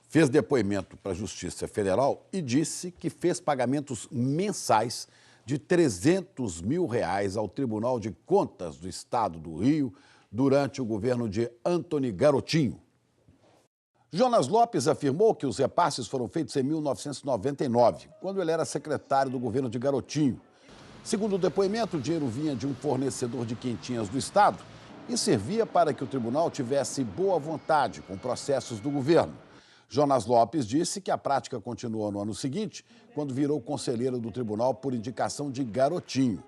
fez depoimento para a Justiça Federal e disse que fez pagamentos mensais de R$300 mil ao Tribunal de Contas do Estado do Rio durante o governo de Antony Garotinho. Jonas Lopes afirmou que os repasses foram feitos em 1999, quando ele era secretário do governo de Garotinho. Segundo o depoimento, o dinheiro vinha de um fornecedor de quentinhas do Estado e servia para que o tribunal tivesse boa vontade com processos do governo. Jonas Lopes disse que a prática continuou no ano seguinte, quando virou conselheiro do tribunal por indicação de Garotinho.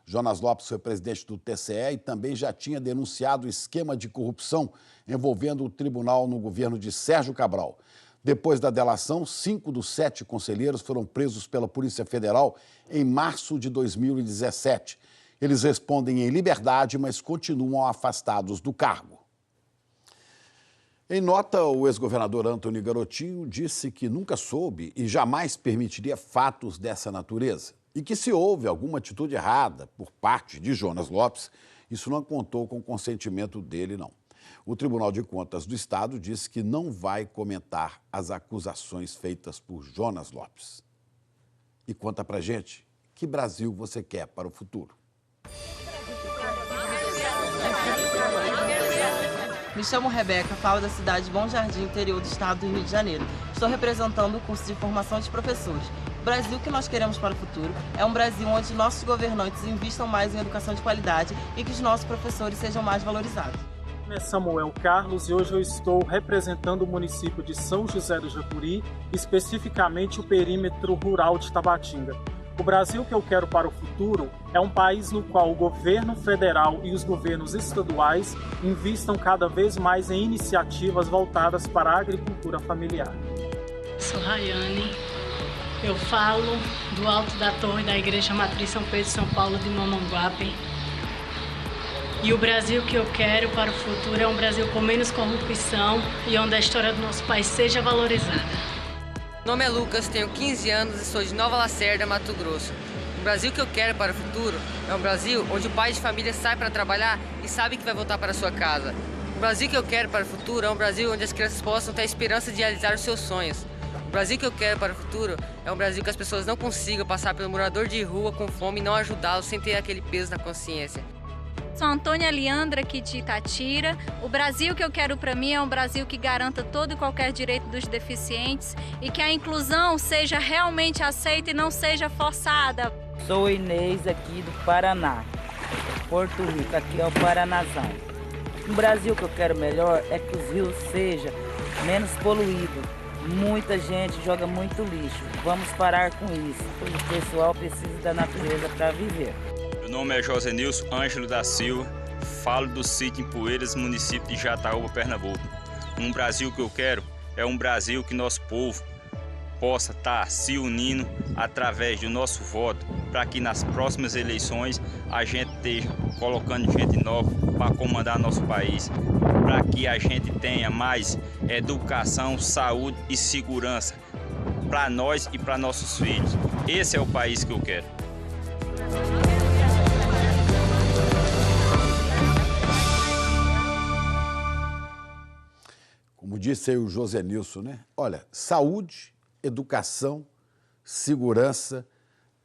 Jonas Lopes foi presidente do TCE e também já tinha denunciado o esquema de corrupção envolvendo o tribunal no governo de Sérgio Cabral. Depois da delação, 5 dos 7 conselheiros foram presos pela Polícia Federal em março de 2017. Eles respondem em liberdade, mas continuam afastados do cargo. Em nota, o ex-governador Antony Garotinho disse que nunca soube e jamais permitiria fatos dessa natureza. E que se houve alguma atitude errada por parte de Jonas Lopes, isso não contou com o consentimento dele, não. O Tribunal de Contas do Estado disse que não vai comentar as acusações feitas por Jonas Lopes. E conta pra gente, que Brasil você quer para o futuro? Me chamo Rebeca, falo da cidade de Bom Jardim, interior do estado do Rio de Janeiro. Estou representando o curso de formação de professores. O Brasil que nós queremos para o futuro é um Brasil onde nossos governantes investam mais em educação de qualidade e que os nossos professores sejam mais valorizados. Meu nome é Samuel Carlos e hoje eu estou representando o município de São José do Japuri, especificamente o perímetro rural de Tabatinga. O Brasil que eu quero para o futuro é um país no qual o governo federal e os governos estaduais investam cada vez mais em iniciativas voltadas para a agricultura familiar. Sou Rayane, eu falo do alto da torre da Igreja Matriz São Pedro e São Paulo de Mamanguape. E o Brasil que eu quero para o futuro é um Brasil com menos corrupção e onde a história do nosso país seja valorizada. Meu nome é Lucas, tenho 15 anos e sou de Nova Lacerda, Mato Grosso. O Brasil que eu quero para o futuro é um Brasil onde o pai de família sai para trabalhar e sabe que vai voltar para sua casa. O Brasil que eu quero para o futuro é um Brasil onde as crianças possam ter a esperança de realizar os seus sonhos. O Brasil que eu quero para o futuro é um Brasil que as pessoas não consigam passar pelo morador de rua com fome e não ajudá-lo sem ter aquele peso na consciência. Sou Antônia Leandra, aqui de Itatira. O Brasil que eu quero para mim é um Brasil que garanta todo e qualquer direito dos deficientes e que a inclusão seja realmente aceita e não seja forçada. Sou Inês, aqui do Paraná, Porto Rico, aqui é o Paranazão. Um Brasil que eu quero melhor é que os rios sejam menos poluídos. Muita gente joga muito lixo. Vamos parar com isso. O pessoal precisa da natureza para viver. Meu nome é José Nilson Ângelo da Silva, falo do sítio em Poeiras, município de Jataúba, Pernambuco. Um Brasil que eu quero é um Brasil que nosso povo possa estar se unindo através do nosso voto, para que nas próximas eleições a gente esteja colocando gente nova para comandar nosso país, para que a gente tenha mais educação, saúde e segurança para nós e para nossos filhos. Esse é o país que eu quero. Como disse aí o José Nilson, né? Olha, saúde, educação, segurança,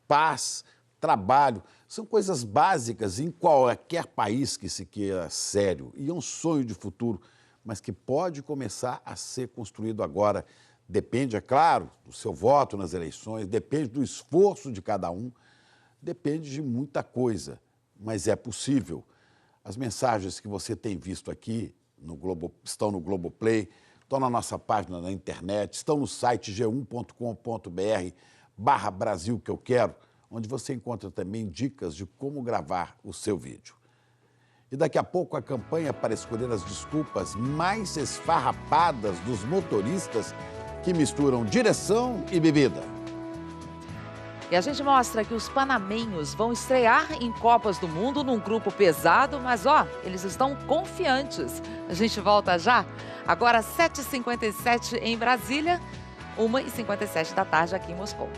paz, trabalho, são coisas básicas em qualquer país que se queira sério. E é um sonho de futuro, mas que pode começar a ser construído agora. Depende, é claro, do seu voto nas eleições, depende do esforço de cada um, depende de muita coisa, mas é possível. As mensagens que você tem visto aqui estão no Globoplay, estão na nossa página na internet, estão no site g1.com.br/Brasil que eu quero, onde você encontra também dicas de como gravar o seu vídeo. E daqui a pouco a campanha para escolher as desculpas mais esfarrapadas dos motoristas que misturam direção e bebida. E a gente mostra que os panamenhos vão estrear em Copas do Mundo num grupo pesado, mas eles estão confiantes. A gente volta já. Agora 7h57 em Brasília, 1h57 da tarde aqui em Moscou.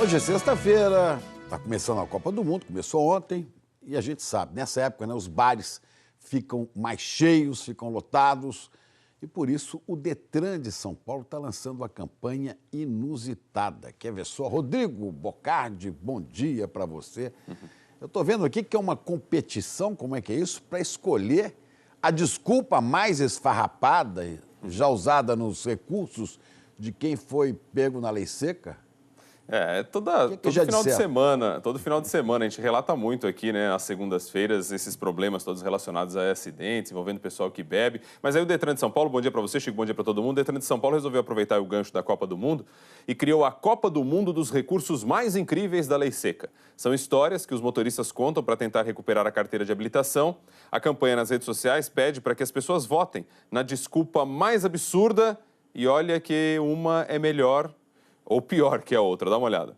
Hoje é sexta-feira, está começando a Copa do Mundo, começou ontem, e a gente sabe, nessa época, né, os bares ficam mais cheios, ficam lotados, e por isso o Detran de São Paulo está lançando uma campanha inusitada. Quer ver só? Rodrigo Bocardi, bom dia para você. Eu estou vendo aqui que é uma competição, como é que é isso? Para escolher a desculpa mais esfarrapada, já usada nos recursos de quem foi pego na lei seca. Todo final de semana a gente relata muito aqui, né, às segundas-feiras, esses problemas todos relacionados a acidentes, envolvendo pessoal que bebe. Mas aí o Detran de São Paulo, bom dia para você, Chico, bom dia para todo mundo. O Detran de São Paulo resolveu aproveitar o gancho da Copa do Mundo e criou a Copa do Mundo dos recursos mais incríveis da Lei Seca. São histórias que os motoristas contam para tentar recuperar a carteira de habilitação. A campanha nas redes sociais pede para que as pessoas votem na desculpa mais absurda e olha que uma é melhor ou pior que a outra, dá uma olhada.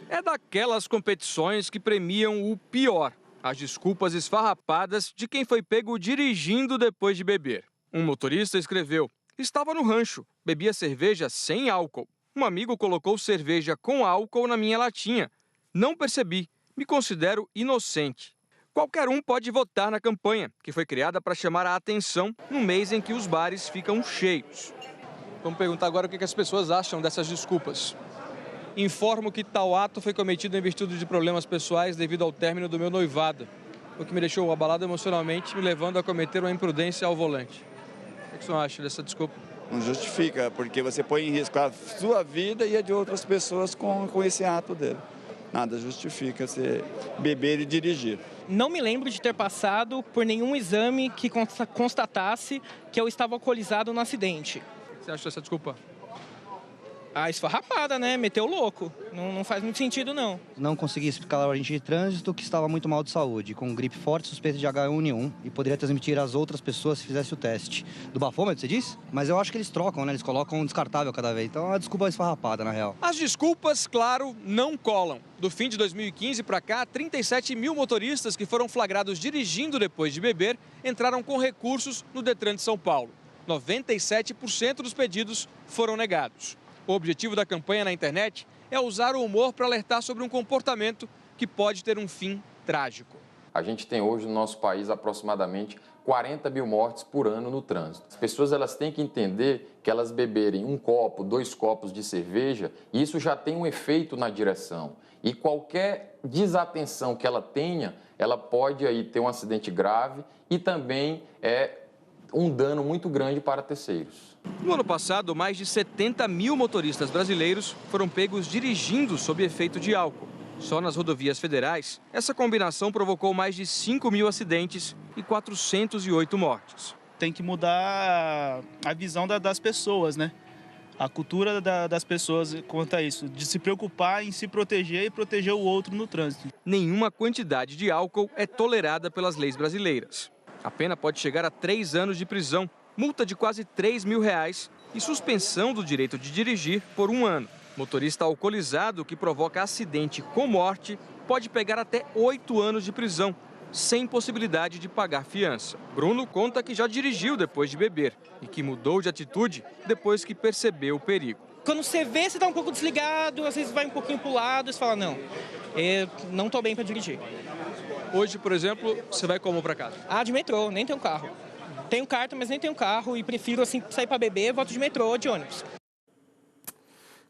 É daquelas competições que premiam o pior, as desculpas esfarrapadas de quem foi pego dirigindo depois de beber. Um motorista escreveu: estava no rancho, bebia cerveja sem álcool. Um amigo colocou cerveja com álcool na minha latinha. Não percebi, me considero inocente. Qualquer um pode votar na campanha, que foi criada para chamar a atenção no mês em que os bares ficam cheios. Vamos perguntar agora o que as pessoas acham dessas desculpas. Informo que tal ato foi cometido em virtude de problemas pessoais devido ao término do meu noivado, o que me deixou abalado emocionalmente, me levando a cometer uma imprudência ao volante. O que você acha dessa desculpa? Não justifica, porque você põe em risco a sua vida e a de outras pessoas com esse ato dele. Nada justifica você beber e dirigir. Não me lembro de ter passado por nenhum exame que constatasse que eu estava alcoolizado no acidente. Você acha essa desculpa? Esfarrapada, né? Meteu louco. Não faz muito sentido, não. Não consegui explicar ao agente de trânsito que estava muito mal de saúde, com gripe forte, suspeita de H1N1 e poderia transmitir às outras pessoas se fizesse o teste. Do bafômetro, você disse? Mas eu acho que eles trocam, né? Eles colocam um descartável cada vez. Então a desculpa é esfarrapada, na real. As desculpas, claro, não colam. Do fim de 2015 para cá, 37 mil motoristas que foram flagrados dirigindo depois de beber entraram com recursos no Detran de São Paulo. 97% dos pedidos foram negados. O objetivo da campanha na internet é usar o humor para alertar sobre um comportamento que pode ter um fim trágico. A gente tem hoje no nosso país aproximadamente 40 mil mortes por ano no trânsito. As pessoas elas têm que entender que elas beberem 1 copo, 2 copos de cerveja, isso já tem um efeito na direção. E qualquer desatenção que ela tenha, ela pode aí ter um acidente grave e também um dano muito grande para terceiros. No ano passado, mais de 70 mil motoristas brasileiros foram pegos dirigindo sob efeito de álcool. Só nas rodovias federais, essa combinação provocou mais de 5 mil acidentes e 408 mortes. Tem que mudar a visão das pessoas, né? A cultura das pessoas quanto a isso, de se preocupar em se proteger e proteger o outro no trânsito. Nenhuma quantidade de álcool é tolerada pelas leis brasileiras. A pena pode chegar a 3 anos de prisão, multa de quase R$3 mil e suspensão do direito de dirigir por 1 ano. Motorista alcoolizado que provoca acidente com morte pode pegar até 8 anos de prisão, sem possibilidade de pagar fiança. Bruno conta que já dirigiu depois de beber e que mudou de atitude depois que percebeu o perigo. Quando você vê, você está um pouco desligado, às vezes vai um pouquinho para o lado e você fala, não estou bem para dirigir. Hoje, por exemplo, você vai como para casa? De metrô, nem tenho carro. Tenho carta, mas nem tenho carro e prefiro assim sair para beber, volto de metrô ou de ônibus.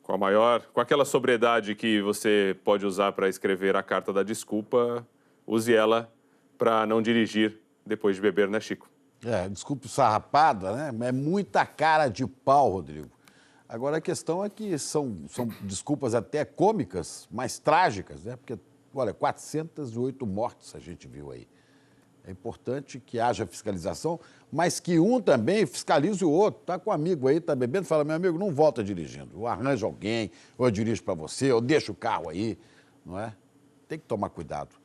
Com aquela sobriedade que você pode usar para escrever a carta da desculpa, use ela para não dirigir depois de beber, né, Chico? Desculpa sarrapada, né? É muita cara de pau, Rodrigo. Agora a questão é que são desculpas até cômicas, mas trágicas, né? Porque, olha, 408 mortes a gente viu aí. É importante que haja fiscalização, mas que um também fiscalize o outro. Está com um amigo aí, está bebendo, fala, meu amigo, não volta dirigindo. Ou arranja alguém, ou eu dirijo para você, ou deixa o carro aí, não é? Tem que tomar cuidado.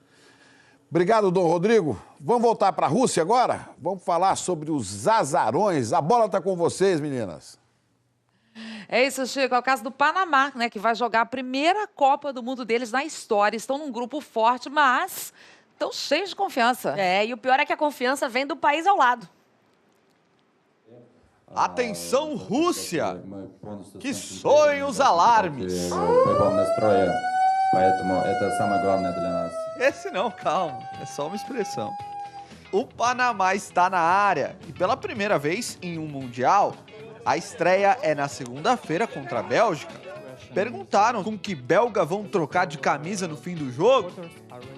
Obrigado, Dom Rodrigo. Vamos voltar para a Rússia agora? Vamos falar sobre os azarões. A bola está com vocês, meninas. É isso, Chico. É o caso do Panamá, né, que vai jogar a primeira Copa do Mundo deles na história. Estão num grupo forte, mas estão cheios de confiança. E o pior é que a confiança vem do país ao lado. Atenção, Rússia! Que soem os alarmes! Esse não, calma, é só uma expressão. O Panamá está na área e pela primeira vez em um Mundial, a estreia é na segunda-feira contra a Bélgica. Perguntaram com que belga vão trocar de camisa no fim do jogo.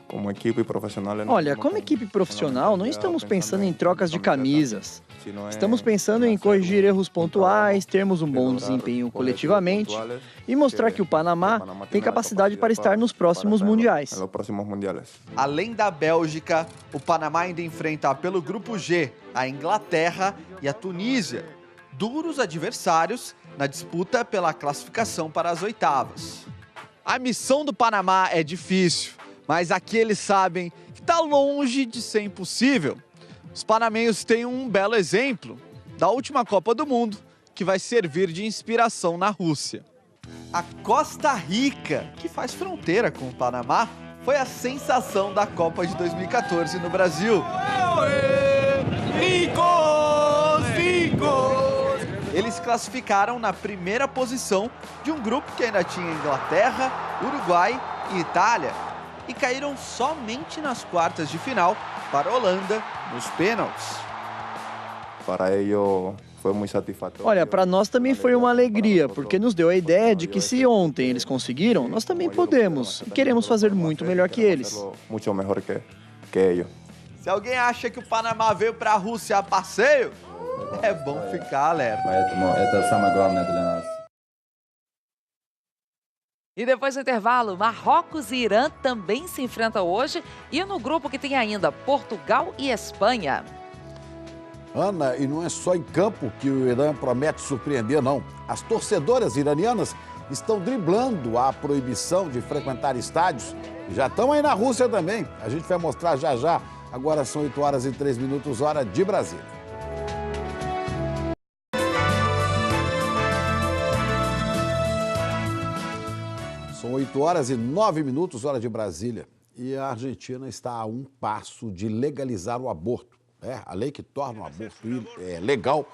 Como equipe profissional... Olha, como equipe profissional, não estamos pensando em trocas de camisas. Estamos pensando em corrigir erros pontuais, termos um bom desempenho coletivamente e mostrar que o Panamá tem capacidade para estar nos próximos mundiais. Além da Bélgica, o Panamá ainda enfrenta pelo Grupo G a Inglaterra e a Tunísia, duros adversários na disputa pela classificação para as oitavas. A missão do Panamá é difícil, mas aqui eles sabem que está longe de ser impossível. Os panamenhos têm um belo exemplo da última Copa do Mundo, que vai servir de inspiração na Rússia. A Costa Rica, que faz fronteira com o Panamá, foi a sensação da Copa de 2014 no Brasil. Eles classificaram na primeira posição de um grupo que ainda tinha Inglaterra, Uruguai e Itália, e caíram somente nas quartas de final para a Holanda nos pênaltis. Para ello foi muito satisfatório. Olha, para nós também foi uma alegria, porque nos deu a ideia de que se ontem eles conseguiram, nós também podemos e queremos fazer muito melhor que eles. Muito melhor que eles. Se alguém acha que o Panamá veio para a Rússia a passeio, é bom ficar alerta. E depois do intervalo, Marrocos e Irã também se enfrentam hoje e no grupo que tem ainda Portugal e Espanha. Ana, e não é só em campo que o Irã promete surpreender, não. As torcedoras iranianas estão driblando a proibição de frequentar estádios. Já estão aí na Rússia também. A gente vai mostrar já já. Agora são 8h03, hora de Brasília. São 8h09, hora de Brasília. E a Argentina está a um passo de legalizar o aborto. A lei que torna o aborto legal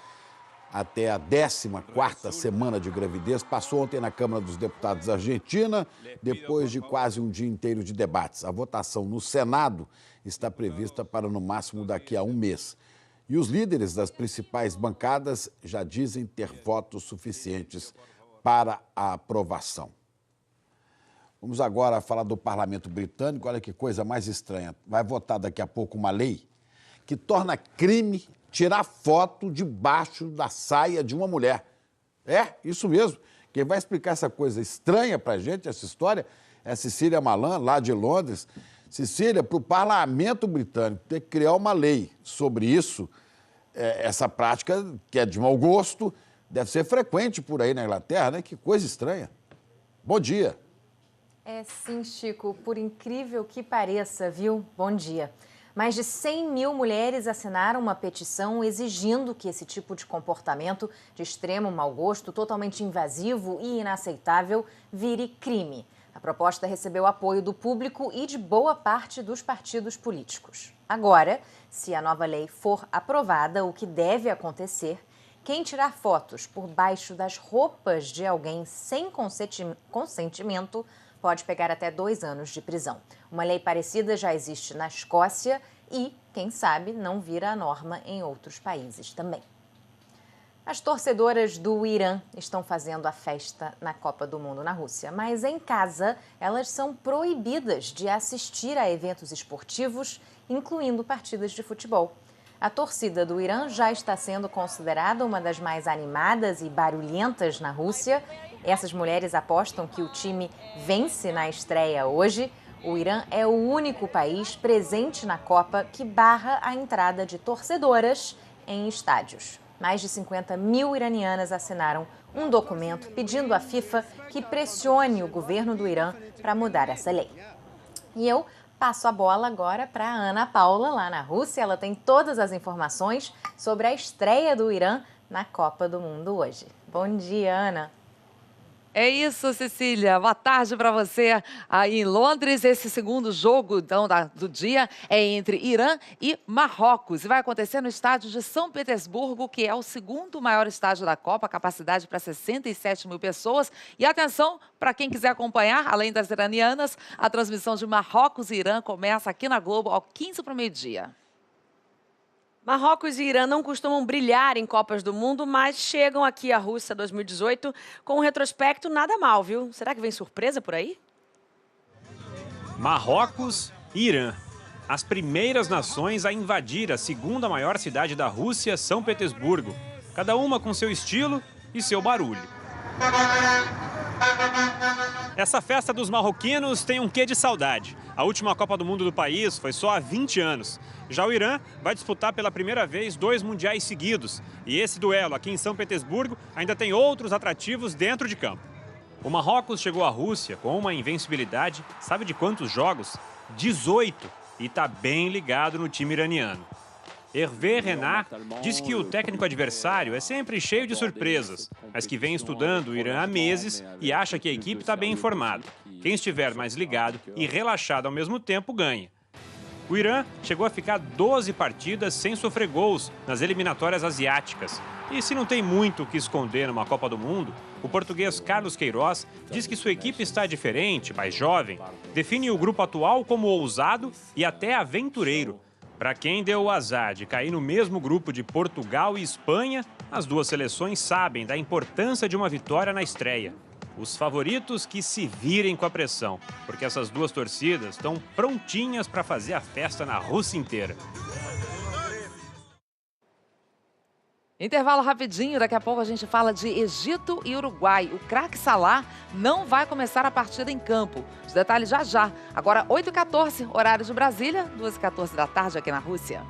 até a 14ª semana de gravidez passou ontem na Câmara dos Deputados da Argentina, depois de quase um dia inteiro de debates. A votação no Senado está prevista para no máximo daqui a um mês. E os líderes das principais bancadas já dizem ter votos suficientes para a aprovação. Vamos agora falar do Parlamento Britânico. Olha que coisa mais estranha. Vai votar daqui a pouco uma lei que torna crime tirar foto debaixo da saia de uma mulher. Isso mesmo. Quem vai explicar essa coisa estranha pra gente, essa história, é a Cecília Malan, lá de Londres. Cecília, para o Parlamento Britânico ter que criar uma lei sobre isso, essa prática, que é de mau gosto, deve ser frequente por aí na Inglaterra, né? Que coisa estranha. Bom dia. Sim, Chico, por incrível que pareça, viu? Bom dia. Mais de 100 mil mulheres assinaram uma petição exigindo que esse tipo de comportamento de extremo mau gosto, totalmente invasivo e inaceitável, vire crime. A proposta recebeu apoio do público e de boa parte dos partidos políticos. Agora, se a nova lei for aprovada, o que deve acontecer, quem tirar fotos por baixo das roupas de alguém sem consentimento pode pegar até 2 anos de prisão. Uma lei parecida já existe na Escócia e, quem sabe, não vira a norma em outros países também. As torcedoras do Irã estão fazendo a festa na Copa do Mundo na Rússia, mas em casa elas são proibidas de assistir a eventos esportivos, incluindo partidas de futebol. A torcida do Irã já está sendo considerada uma das mais animadas e barulhentas na Rússia. Essas mulheres apostam que o time vence na estreia hoje. O Irã é o único país presente na Copa que barra a entrada de torcedoras em estádios. Mais de 50 mil iranianas assinaram um documento pedindo à FIFA que pressione o governo do Irã para mudar essa lei. E eu passo a bola agora para a Ana Paula, lá na Rússia. Ela tem todas as informações sobre a estreia do Irã na Copa do Mundo hoje. Bom dia, Ana. É isso, Cecília. Boa tarde para você aí em Londres. Esse segundo jogo então, do dia é entre Irã e Marrocos. E vai acontecer no estádio de São Petersburgo, que é o segundo maior estádio da Copa, capacidade para 67 mil pessoas. E atenção, para quem quiser acompanhar, além das iranianas, a transmissão de Marrocos e Irã começa aqui na Globo ao 15 para o meio-dia. Marrocos e Irã não costumam brilhar em Copas do Mundo, mas chegam aqui à Rússia 2018 com um retrospecto nada mal, viu? Será que vem surpresa por aí? Marrocos e Irã. As primeiras nações a invadir a segunda maior cidade da Rússia, São Petersburgo. Cada uma com seu estilo e seu barulho. Essa festa dos marroquinos tem um quê de saudade. A última Copa do Mundo do país foi só há 20 anos. Já o Irã vai disputar pela primeira vez 2 mundiais seguidos. E esse duelo aqui em São Petersburgo ainda tem outros atrativos dentro de campo. O Marrocos chegou à Rússia com uma invencibilidade, sabe de quantos jogos? 18, e está bem ligado no time iraniano. Hervé Renard diz que o técnico adversário é sempre cheio de surpresas, mas que vem estudando o Irã há meses e acha que a equipe está bem informada. Quem estiver mais ligado e relaxado ao mesmo tempo ganha. O Irã chegou a ficar 12 partidas sem sofrer gols nas eliminatórias asiáticas. E se não tem muito o que esconder numa Copa do Mundo, o português Carlos Queiroz diz que sua equipe está diferente, mais jovem, define o grupo atual como ousado e até aventureiro. Para quem deu o azar de cair no mesmo grupo de Portugal e Espanha, as duas seleções sabem da importância de uma vitória na estreia. Os favoritos que se virem com a pressão, porque essas duas torcidas estão prontinhas para fazer a festa na Rússia inteira. Intervalo rapidinho, daqui a pouco a gente fala de Egito e Uruguai. O craque Salah não vai começar a partida em campo. Os detalhes já já. Agora 8h14, horário de Brasília, 2h14 da tarde aqui na Rússia.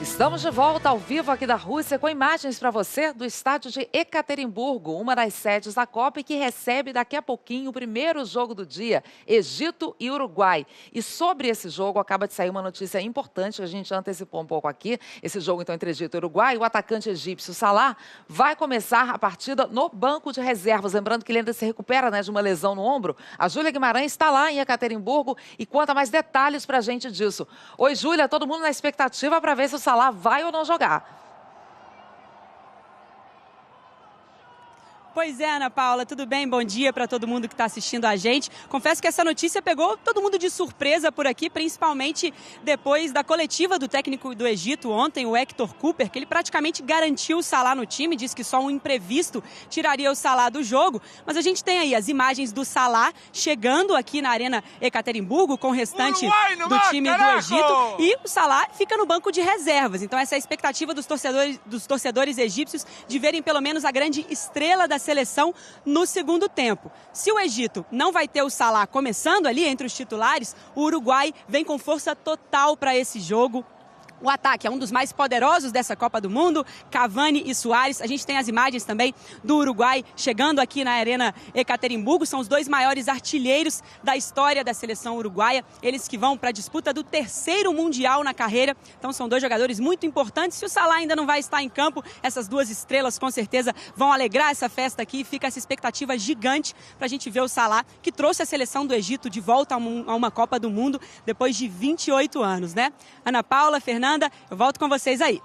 Estamos de volta ao vivo aqui da Rússia com imagens para você do estádio de Ekaterimburgo, uma das sedes da Copa e que recebe daqui a pouquinho o primeiro jogo do dia, Egito e Uruguai. E sobre esse jogo acaba de sair uma notícia importante que a gente antecipou um pouco aqui. Esse jogo então entre Egito e Uruguai, o atacante egípcio Salah vai começar a partida no banco de reservas. Lembrando que ele ainda se recupera, né, de uma lesão no ombro. A Júlia Guimarães está lá em Ekaterimburgo e conta mais detalhes para a gente disso. Oi, Júlia, todo mundo na expectativa para ver se o Salah vai ou não jogar. Pois é, Ana Paula, tudo bem? Bom dia para todo mundo que está assistindo a gente. Confesso que essa notícia pegou todo mundo de surpresa por aqui, principalmente depois da coletiva do técnico do Egito ontem, o Hector Cúper, que ele praticamente garantiu o Salah no time, disse que só um imprevisto tiraria o Salah do jogo. Mas a gente tem aí as imagens do Salah chegando aqui na Arena Ekaterimburgo com o restante do time do Egito e o Salah fica no banco de reservas. Então essa é a expectativa dos torcedores egípcios de verem pelo menos a grande estrela da seleção no segundo tempo. Se o Egito não vai ter o Salah começando ali entre os titulares, o Uruguai vem com força total para esse jogo. O ataque é um dos mais poderosos dessa Copa do Mundo, Cavani e Suárez. A gente tem as imagens também do Uruguai chegando aqui na Arena Ekaterimburgo. São os dois maiores artilheiros da história da seleção uruguaia. Eles que vão para a disputa do 3º Mundial na carreira. Então são dois jogadores muito importantes. Se o Salah ainda não vai estar em campo, essas duas estrelas com certeza vão alegrar essa festa aqui. Fica essa expectativa gigante para a gente ver o Salah, que trouxe a seleção do Egito de volta a uma Copa do Mundo depois de 28 anos, né? Ana Paula, Fernanda, eu volto com vocês aí.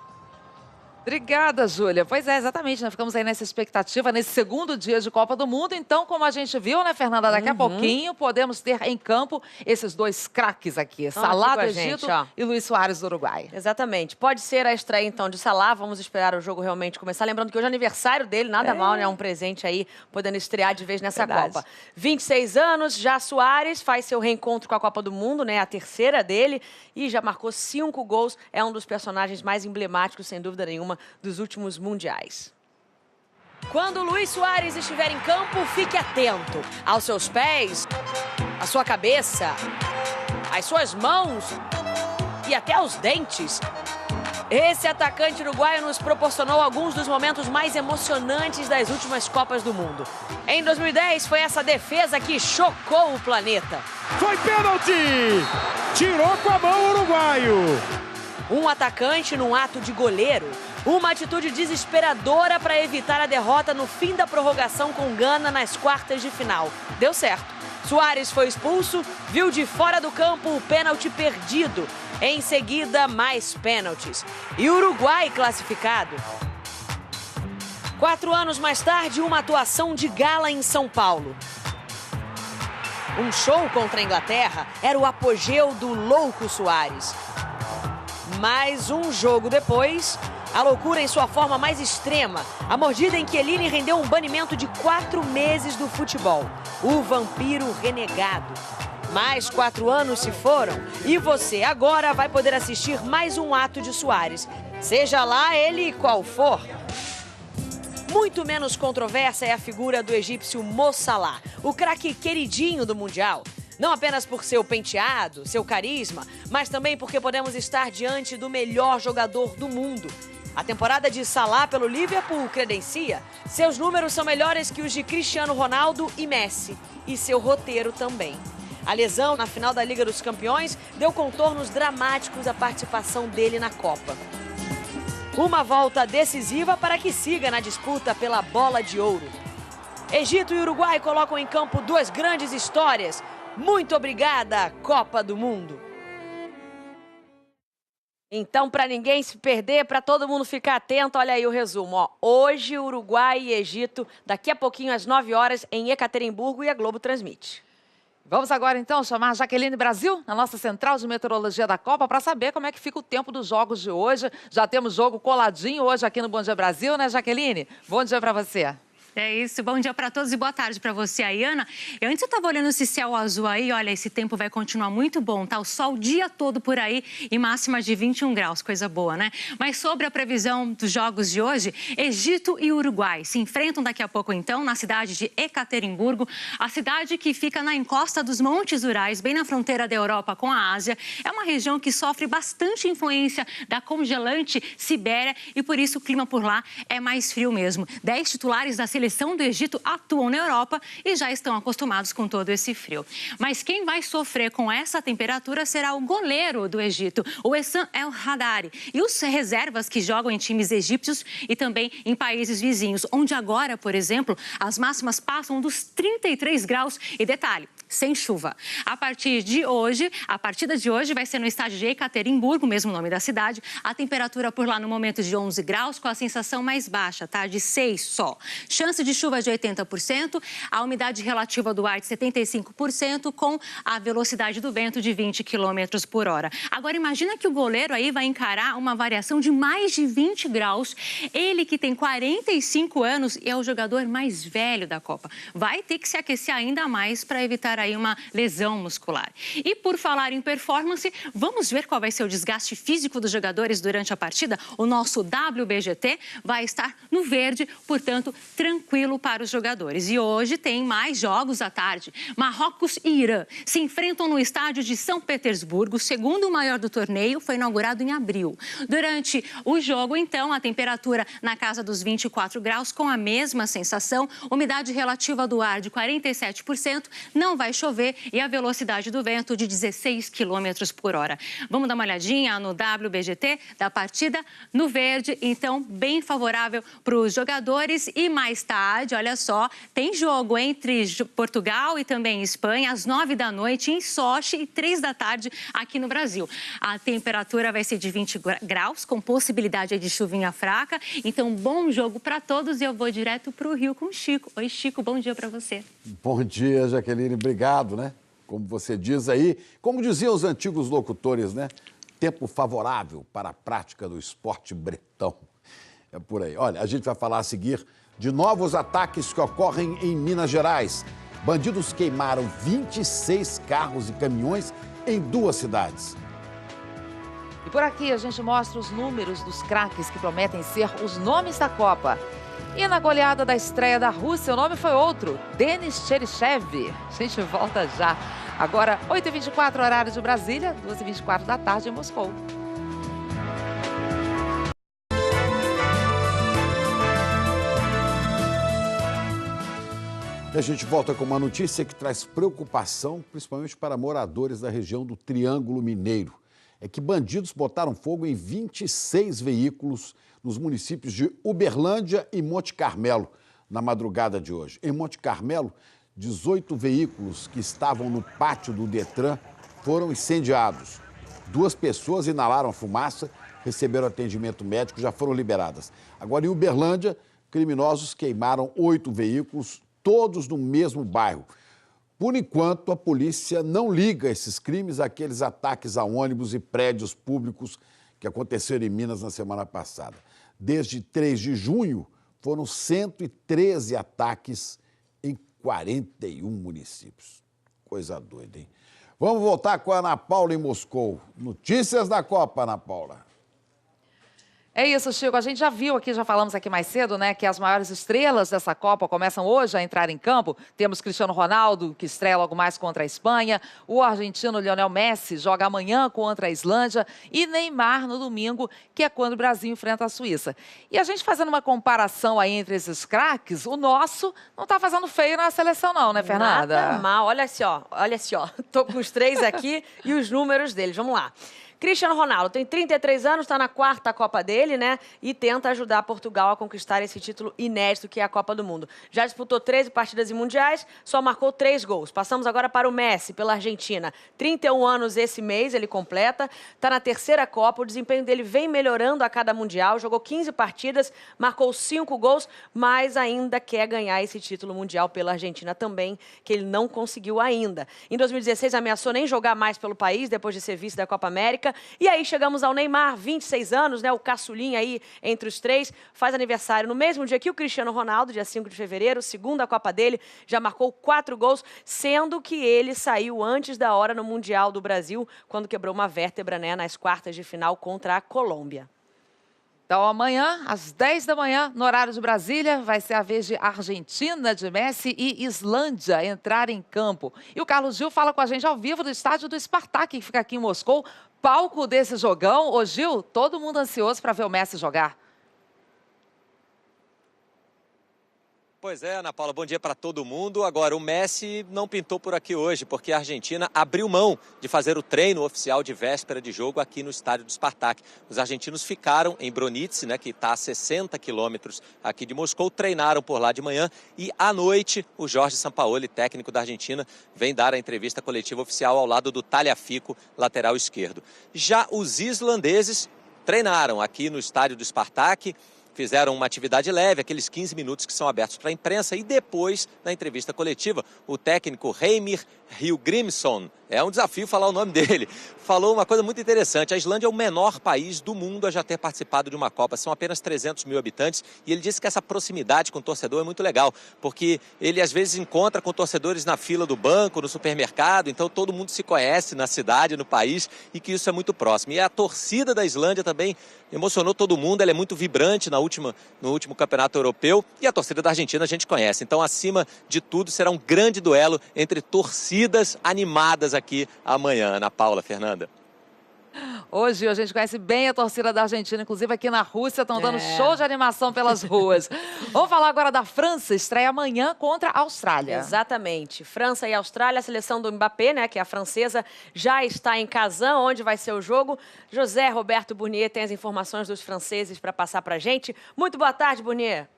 Obrigada, Júlia. Pois é, exatamente, nós ficamos aí nessa expectativa, nesse segundo dia de Copa do Mundo. Então, como a gente viu, né, Fernanda, daqui a pouquinho podemos ter em campo esses dois craques aqui, Salah do Egito e Luis Suárez do Uruguai. Exatamente. Pode ser a estreia, então, de Salah. Vamos esperar o jogo realmente começar. Lembrando que hoje é aniversário dele, nada mal, né? Um presente aí, podendo estrear de vez nessa Copa. 26 anos, já Suárez faz seu reencontro com a Copa do Mundo, né? A terceira dele, e já marcou 5 gols. É um dos personagens mais emblemáticos, sem dúvida nenhuma, dos últimos mundiais. Quando Luis Suárez estiver em campo, fique atento aos seus pés, à sua cabeça, às suas mãos e até aos dentes. Esse atacante uruguaio nos proporcionou alguns dos momentos mais emocionantes das últimas Copas do Mundo. Em 2010, foi essa defesa que chocou o planeta. Foi pênalti! Tirou com a mão o uruguaio. Um atacante num ato de goleiro. Uma atitude desesperadora para evitar a derrota no fim da prorrogação com Gana nas quartas de final. Deu certo. Suárez foi expulso, viu de fora do campo o pênalti perdido. Em seguida, mais pênaltis. E o Uruguai classificado. 4 anos mais tarde, uma atuação de gala em São Paulo. Um show contra a Inglaterra era o apogeu do louco Soares. Mas um jogo depois, a loucura em sua forma mais extrema, a mordida em Chiellini rendeu um banimento de 4 meses do futebol. O vampiro renegado. Mais 4 anos se foram e você agora vai poder assistir mais um ato de Soares, seja lá ele qual for. Muito menos controversa é a figura do egípcio Mo Salah, o craque queridinho do Mundial. Não apenas por seu penteado, seu carisma, mas também porque podemos estar diante do melhor jogador do mundo. A temporada de Salah pelo Liverpool credencia. Seus números são melhores que os de Cristiano Ronaldo e Messi. E seu roteiro também. A lesão na final da Liga dos Campeões deu contornos dramáticos à participação dele na Copa. Uma volta decisiva para que siga na disputa pela Bola de Ouro. Egito e Uruguai colocam em campo 2 grandes histórias. Muito obrigada, Copa do Mundo! Então, para ninguém se perder, para todo mundo ficar atento, olha aí o resumo. Ó. Hoje, Uruguai e Egito, daqui a pouquinho às 9 horas em Ekaterimburgo, e a Globo transmite. Vamos agora, então, chamar a Jaqueline Brasil, na nossa central de meteorologia da Copa, para saber como é que fica o tempo dos jogos de hoje. Já temos jogo coladinho hoje aqui no Bom Dia Brasil, né, Jaqueline? Bom dia para você. É isso, bom dia para todos e boa tarde para você, Ayana. Antes eu estava olhando esse céu azul aí, olha, esse tempo vai continuar muito bom, tá? O sol o dia todo por aí e máxima de 21 graus, coisa boa, né? Mas sobre a previsão dos jogos de hoje, Egito e Uruguai se enfrentam daqui a pouco, então, na cidade de Ekaterimburgo, a cidade que fica na encosta dos Montes Urais, bem na fronteira da Europa com a Ásia. É uma região que sofre bastante influência da congelante Sibéria e por isso o clima por lá é mais frio mesmo. 10 titulares da seleção do Egito atuam na Europa e já estão acostumados com todo esse frio. Mas quem vai sofrer com essa temperatura será o goleiro do Egito, o Essam El Hadari, e os reservas que jogam em times egípcios e também em países vizinhos, onde agora, por exemplo, as máximas passam dos 33 graus. E detalhe, sem chuva. A partida de hoje vai ser no estádio de Ekaterimburgo, mesmo nome da cidade. A temperatura por lá no momento de 11 graus, com a sensação mais baixa, tá? De 6 só. Chance de chuva de 80%, a umidade relativa do ar de 75%, com a velocidade do vento de 20 km por hora. Agora, imagina que o goleiro aí vai encarar uma variação de mais de 20 graus. Ele que tem 45 anos e é o jogador mais velho da Copa. Vai ter que se aquecer ainda mais para evitar aí uma lesão muscular. E por falar em performance, vamos ver qual vai ser o desgaste físico dos jogadores durante a partida? O nosso WBGT vai estar no verde, portanto, tranquilo para os jogadores. E hoje tem mais jogos à tarde. Marrocos e Irã se enfrentam no estádio de São Petersburgo, o segundo maior do torneio, foi inaugurado em abril. Durante o jogo, então, a temperatura na casa dos 24 graus, com a mesma sensação, umidade relativa do ar de 47%, não vai chover e a velocidade do vento de 16 km por hora. Vamos dar uma olhadinha no WBGT da partida no verde, então bem favorável para os jogadores. E mais tarde, olha só, tem jogo entre Portugal e também Espanha às 9 da noite em Sochi e 3 da tarde aqui no Brasil. A temperatura vai ser de 20 graus, com possibilidade de chuvinha fraca. Então, bom jogo para todos e eu vou direto para o Rio com o Chico. Oi, Chico, bom dia para você. Bom dia, Jaqueline, obrigado, né? Como você diz aí, como diziam os antigos locutores, né? Tempo favorável para a prática do esporte bretão. É por aí. Olha, a gente vai falar a seguir de novos ataques que ocorrem em Minas Gerais. Bandidos queimaram 26 carros e caminhões em 2 cidades. E por aqui a gente mostra os números dos craques que prometem ser os nomes da Copa. E na goleada da estreia da Rússia, o nome foi outro, Denis Cheryshev. A gente volta já. Agora, 8h24, horário de Brasília, 2h24 da tarde em Moscou. E a gente volta com uma notícia que traz preocupação, principalmente para moradores da região do Triângulo Mineiro. É que bandidos botaram fogo em 26 veículos nos municípios de Uberlândia e Monte Carmelo, na madrugada de hoje. Em Monte Carmelo, 18 veículos que estavam no pátio do Detran foram incendiados. 2 pessoas inalaram fumaça, receberam atendimento médico, já foram liberadas. Agora, em Uberlândia, criminosos queimaram 8 veículos, todos no mesmo bairro. Por enquanto, a polícia não liga esses crimes àqueles ataques a ônibus e prédios públicos que aconteceram em Minas na semana passada. Desde 3 de junho, foram 113 ataques em 41 municípios. Coisa doida, hein? Vamos voltar com a Ana Paula em Moscou. Notícias da Copa, Ana Paula. É isso, Chico. A gente já viu aqui, já falamos aqui mais cedo, né, que as maiores estrelas dessa Copa começam hoje a entrar em campo. Temos Cristiano Ronaldo, que estreia logo mais contra a Espanha. O argentino Lionel Messi joga amanhã contra a Islândia. E Neymar no domingo, que é quando o Brasil enfrenta a Suíça. E a gente fazendo uma comparação aí entre esses craques, o nosso não tá fazendo feio na seleção não, né, Fernanda? Nada mal. Olha assim, ó. Tô com os 3 aqui e os números deles. Vamos lá. Cristiano Ronaldo tem 33 anos, está na 4ª Copa dele, né? E tenta ajudar Portugal a conquistar esse título inédito que é a Copa do Mundo. Já disputou 13 partidas em mundiais, só marcou 3 gols. Passamos agora para o Messi, pela Argentina. 31 anos esse mês, ele completa. Está na 3ª Copa, o desempenho dele vem melhorando a cada mundial. Jogou 15 partidas, marcou 5 gols, mas ainda quer ganhar esse título mundial pela Argentina também, que ele não conseguiu ainda. Em 2016, ameaçou nem jogar mais pelo país, depois de ser vice da Copa América. E aí chegamos ao Neymar, 26 anos, né? O caçulinha aí entre os 3, faz aniversário no mesmo dia que o Cristiano Ronaldo, dia 5 de fevereiro, segunda Copa dele, já marcou 4 gols, sendo que ele saiu antes da hora no Mundial do Brasil, quando quebrou uma vértebra, né, nas quartas de final contra a Colômbia. Então, amanhã, às 10 da manhã, no horário de Brasília, vai ser a vez de Argentina, de Messi e Islândia entrar em campo. E o Carlos Gil fala com a gente ao vivo do estádio do Spartak, que fica aqui em Moscou, palco desse jogão. Ô, Gil, todo mundo ansioso para ver o Messi jogar. Pois é, Ana Paula, bom dia para todo mundo. Agora, o Messi não pintou por aqui hoje, porque a Argentina abriu mão de fazer o treino oficial de véspera de jogo aqui no estádio do Spartak. Os argentinos ficaram em Bronice, né, que está a 60 quilômetros aqui de Moscou, treinaram por lá de manhã e à noite o Jorge Sampaoli, técnico da Argentina, vem dar a entrevista coletiva oficial ao lado do Tagliafico, lateral esquerdo. Já os islandeses treinaram aqui no estádio do Spartak, fizeram uma atividade leve, aqueles 15 minutos que são abertos para a imprensa, e depois, na entrevista coletiva, o técnico Heimir Hallgrímsson, é um desafio falar o nome dele, falou uma coisa muito interessante. A Islândia é o menor país do mundo a já ter participado de uma Copa, são apenas 300 mil habitantes, e ele disse que essa proximidade com o torcedor é muito legal, porque ele às vezes encontra com torcedores na fila do banco, no supermercado, então todo mundo se conhece na cidade, no país, e que isso é muito próximo. E a torcida da Islândia também emocionou todo mundo, ela é muito vibrante no último campeonato europeu, e a torcida da Argentina a gente conhece. Então, acima de tudo, será um grande duelo entre torcidas animadas aqui amanhã. Ana Paula, Fernanda. Hoje a gente conhece bem a torcida da Argentina, inclusive aqui na Rússia estão dando show de animação pelas ruas. Vamos falar agora da França, estreia amanhã contra a Austrália. Exatamente. França e Austrália, a seleção do Mbappé, né, que é a francesa, já está em Kazan, onde vai ser o jogo. José Roberto Burnier tem as informações dos franceses para passar para a gente. Muito boa tarde, Burnier.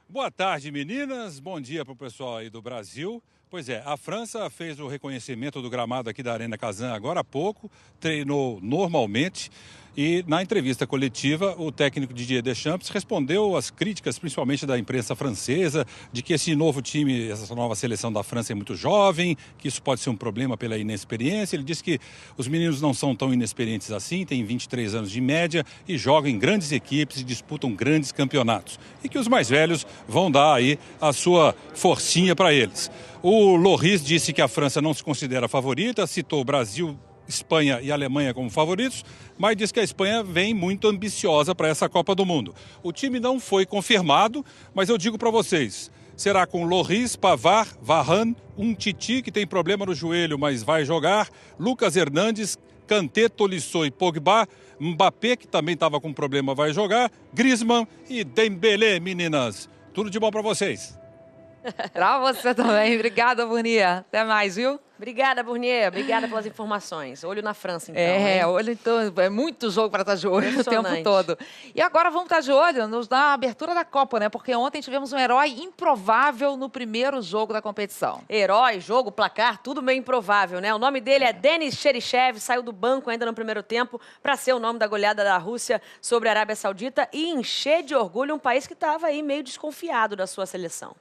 Boa tarde, meninas. Bom dia para o pessoal aí do Brasil. Pois é, a França fez o reconhecimento do gramado aqui da Arena Kazan agora há pouco, treinou normalmente e na entrevista coletiva o técnico Didier Deschamps respondeu às críticas, principalmente da imprensa francesa, de que esse novo time, essa nova seleção da França é muito jovem, que isso pode ser um problema pela inexperiência. Ele disse que os meninos não são tão inexperientes assim, têm 23 anos de média e jogam em grandes equipes e disputam grandes campeonatos. E que os mais velhos vão dar aí a sua forcinha para eles. O Lloris disse que a França não se considera favorita, citou o Brasil, Espanha e Alemanha como favoritos, mas diz que a Espanha vem muito ambiciosa para essa Copa do Mundo. O time não foi confirmado, mas eu digo para vocês, será com Lloris, Pavard, Varane, Titi, que tem problema no joelho, mas vai jogar, Lucas Hernandes, Kanté, Tolisso e Pogba, Mbappé, que também estava com problema, vai jogar, Griezmann e Dembélé, meninas. Tudo de bom para vocês. Pra você também. Obrigada, Burnia. Até mais, viu? Obrigada, Burnier. Obrigada pelas informações. Olho na França, então. Olho, então, é muito jogo para estar de olho o tempo todo. E agora vamos estar de olho na abertura da Copa, né? Porque ontem tivemos um herói improvável no primeiro jogo da competição. Herói, jogo, placar, tudo meio improvável, né? O nome dele é Denis Cheryshev, saiu do banco ainda no primeiro tempo para ser o nome da goleada da Rússia sobre a Arábia Saudita e encher de orgulho um país que estava aí meio desconfiado da sua seleção.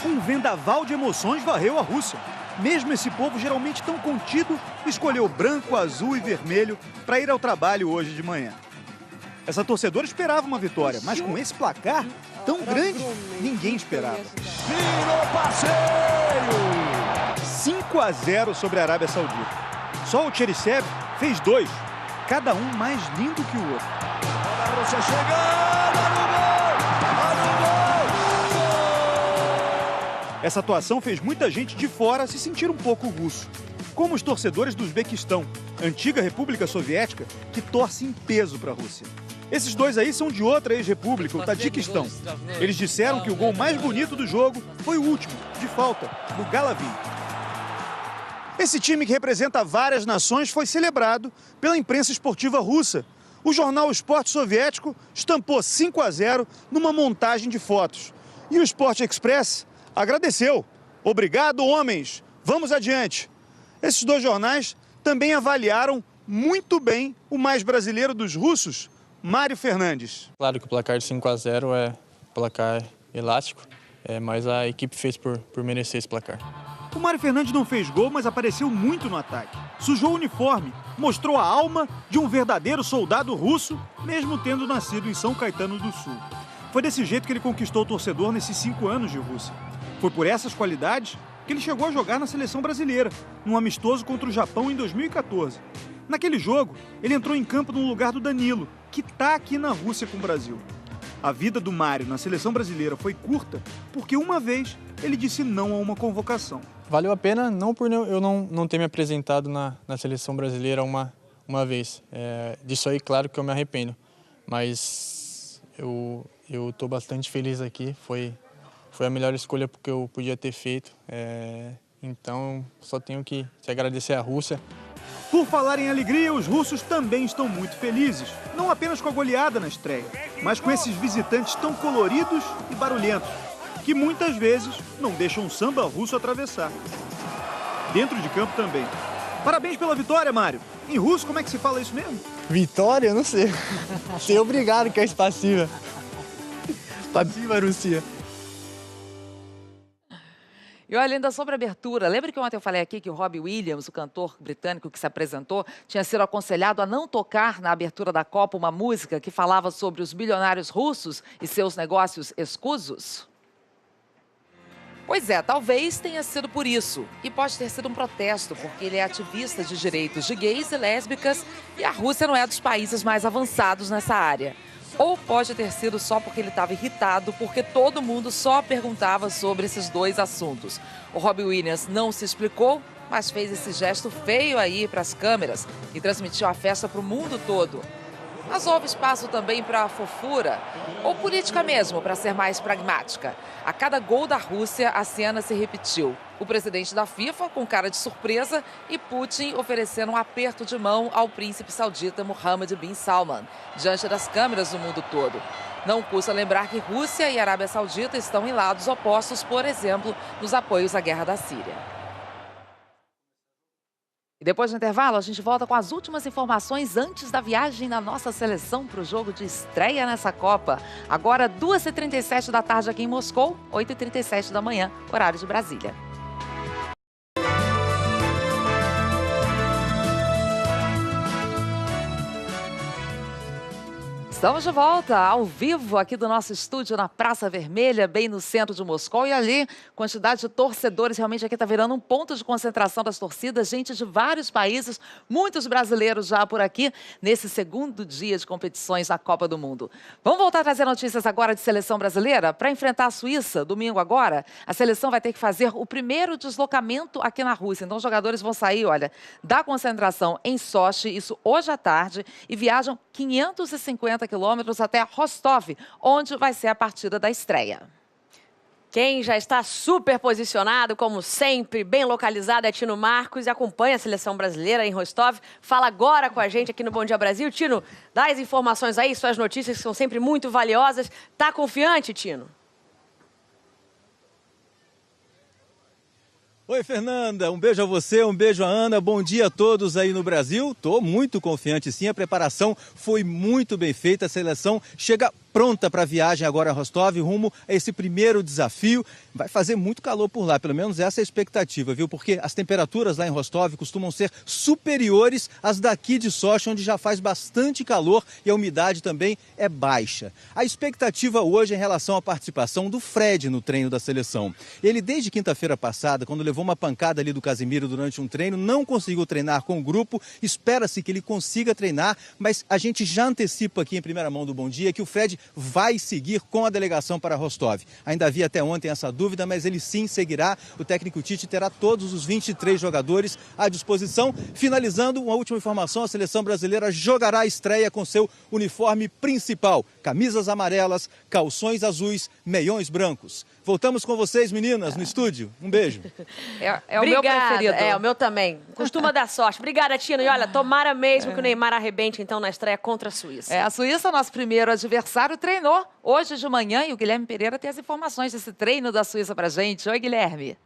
Um vendaval de emoções varreu a Rússia. Mesmo esse povo geralmente tão contido, escolheu branco, azul e vermelho para ir ao trabalho hoje de manhã. Essa torcedora esperava uma vitória, mas com esse placar tão grande, ninguém esperava. Virou passeio! 5-0 sobre a Arábia Saudita. Só o Cheryshev fez 2, cada um mais lindo que o outro. Olha a Rússia chegando! Essa atuação fez muita gente de fora se sentir um pouco russo, como os torcedores do Uzbequistão, antiga República Soviética, que torce em peso para a Rússia. Esses dois aí são de outra ex-república, o Tadiquistão. Eles disseram que o gol mais bonito do jogo foi o último, de falta, do Galavin. Esse time que representa várias nações foi celebrado pela imprensa esportiva russa. O jornal Esporte Soviético estampou 5-0 numa montagem de fotos. E o Sport Express agradeceu. Obrigado, homens. Vamos adiante. Esses dois jornais também avaliaram muito bem o mais brasileiro dos russos, Mário Fernandes. Claro que o placar de 5-0 é placar elástico, mas a equipe fez por merecer esse placar. O Mário Fernandes não fez gol, mas apareceu muito no ataque. Sujou o uniforme, mostrou a alma de um verdadeiro soldado russo, mesmo tendo nascido em São Caetano do Sul. Foi desse jeito que ele conquistou o torcedor nesses 5 anos de Rússia. Foi por essas qualidades que ele chegou a jogar na seleção brasileira, num amistoso contra o Japão em 2014. Naquele jogo, ele entrou em campo no lugar do Danilo, que está aqui na Rússia com o Brasil. A vida do Mário na seleção brasileira foi curta porque uma vez ele disse não a uma convocação. Valeu a pena não por eu não ter me apresentado na seleção brasileira uma vez. Disso aí, claro que eu me arrependo, mas eu estou bastante feliz aqui. Foi a melhor escolha que eu podia ter feito, então só tenho que agradecer à Rússia. Por falar em alegria, os russos também estão muito felizes, não apenas com a goleada na estreia, mas com esses visitantes tão coloridos e barulhentos, que muitas vezes não deixam o samba russo atravessar. Dentro de campo também. Parabéns pela vitória, Mário. Em russo, como é que se fala isso mesmo? Vitória? Eu não sei. Sei obrigado, que é espassiva. Espassiva, Rússia. E olha, ainda sobre a abertura, lembra que ontem eu falei aqui que o Robbie Williams, o cantor britânico que se apresentou, tinha sido aconselhado a não tocar na abertura da Copa uma música que falava sobre os bilionários russos e seus negócios escusos? Pois é, talvez tenha sido por isso. E pode ter sido um protesto, porque ele é ativista de direitos de gays e lésbicas e a Rússia não é dos países mais avançados nessa área. Ou pode ter sido só porque ele estava irritado, porque todo mundo só perguntava sobre esses dois assuntos. O Robbie Williams não se explicou, mas fez esse gesto feio aí para as câmeras e transmitiu a festa para o mundo todo. Mas houve espaço também para a fofura, ou política mesmo, para ser mais pragmática. A cada gol da Rússia, a cena se repetiu. O presidente da FIFA com cara de surpresa e Putin oferecendo um aperto de mão ao príncipe saudita Mohammed bin Salman, diante das câmeras do mundo todo. Não custa lembrar que Rússia e Arábia Saudita estão em lados opostos, por exemplo, nos apoios à guerra da Síria. E depois do intervalo, a gente volta com as últimas informações antes da viagem da nossa seleção para o jogo de estreia nessa Copa. Agora, 2h37 da tarde aqui em Moscou, 8h37 da manhã, horário de Brasília. Estamos de volta, ao vivo, aqui do nosso estúdio na Praça Vermelha, bem no centro de Moscou. E ali, quantidade de torcedores, realmente aqui está virando um ponto de concentração das torcidas. Gente de vários países, muitos brasileiros já por aqui, nesse segundo dia de competições na Copa do Mundo. Vamos voltar a trazer notícias agora de seleção brasileira? Para enfrentar a Suíça, domingo agora, a seleção vai ter que fazer o primeiro deslocamento aqui na Rússia. Então, os jogadores vão sair, olha, da concentração em Sochi, isso hoje à tarde, e viajam 550 quilômetros até Rostov, onde vai ser a partida da estreia. Quem já está super posicionado, como sempre, bem localizado, é Tino Marcos e acompanha a seleção brasileira em Rostov. Fala agora com a gente aqui no Bom Dia Brasil. Tino, dá as informações aí, suas notícias que são sempre muito valiosas. Tá confiante, Tino? Oi, Fernanda, um beijo a você, um beijo a Ana, bom dia a todos aí no Brasil. Tô muito confiante sim, a preparação foi muito bem feita, a seleção chega pronta para a viagem agora a Rostov, rumo a esse primeiro desafio. Vai fazer muito calor por lá, pelo menos essa é a expectativa, viu? Porque as temperaturas lá em Rostov costumam ser superiores às daqui de Sochi, onde já faz bastante calor e a umidade também é baixa. A expectativa hoje é em relação à participação do Fred no treino da seleção. Ele, desde quinta-feira passada, quando levou uma pancada ali do Casimiro durante um treino, não conseguiu treinar com o grupo. Espera-se que ele consiga treinar, mas a gente já antecipa aqui em primeira mão do Bom Dia que o Fred vai seguir com a delegação para Rostov. Ainda havia até ontem essa dúvida, mas ele sim seguirá. O técnico Tite terá todos os 23 jogadores à disposição. Finalizando, uma última informação, a seleção brasileira jogará a estreia com seu uniforme principal. Camisas amarelas, calções azuis, meiões brancos. Voltamos com vocês, meninas, no estúdio. Um beijo. É o meu preferido. É, o meu também. Costuma dar sorte. Obrigada, Tino. E olha, tomara mesmo que o Neymar arrebente, então, na estreia contra a Suíça. A Suíça, nosso primeiro adversário, treinou hoje de manhã e o Guilherme Pereira tem as informações desse treino da Suíça pra gente. Oi, Guilherme.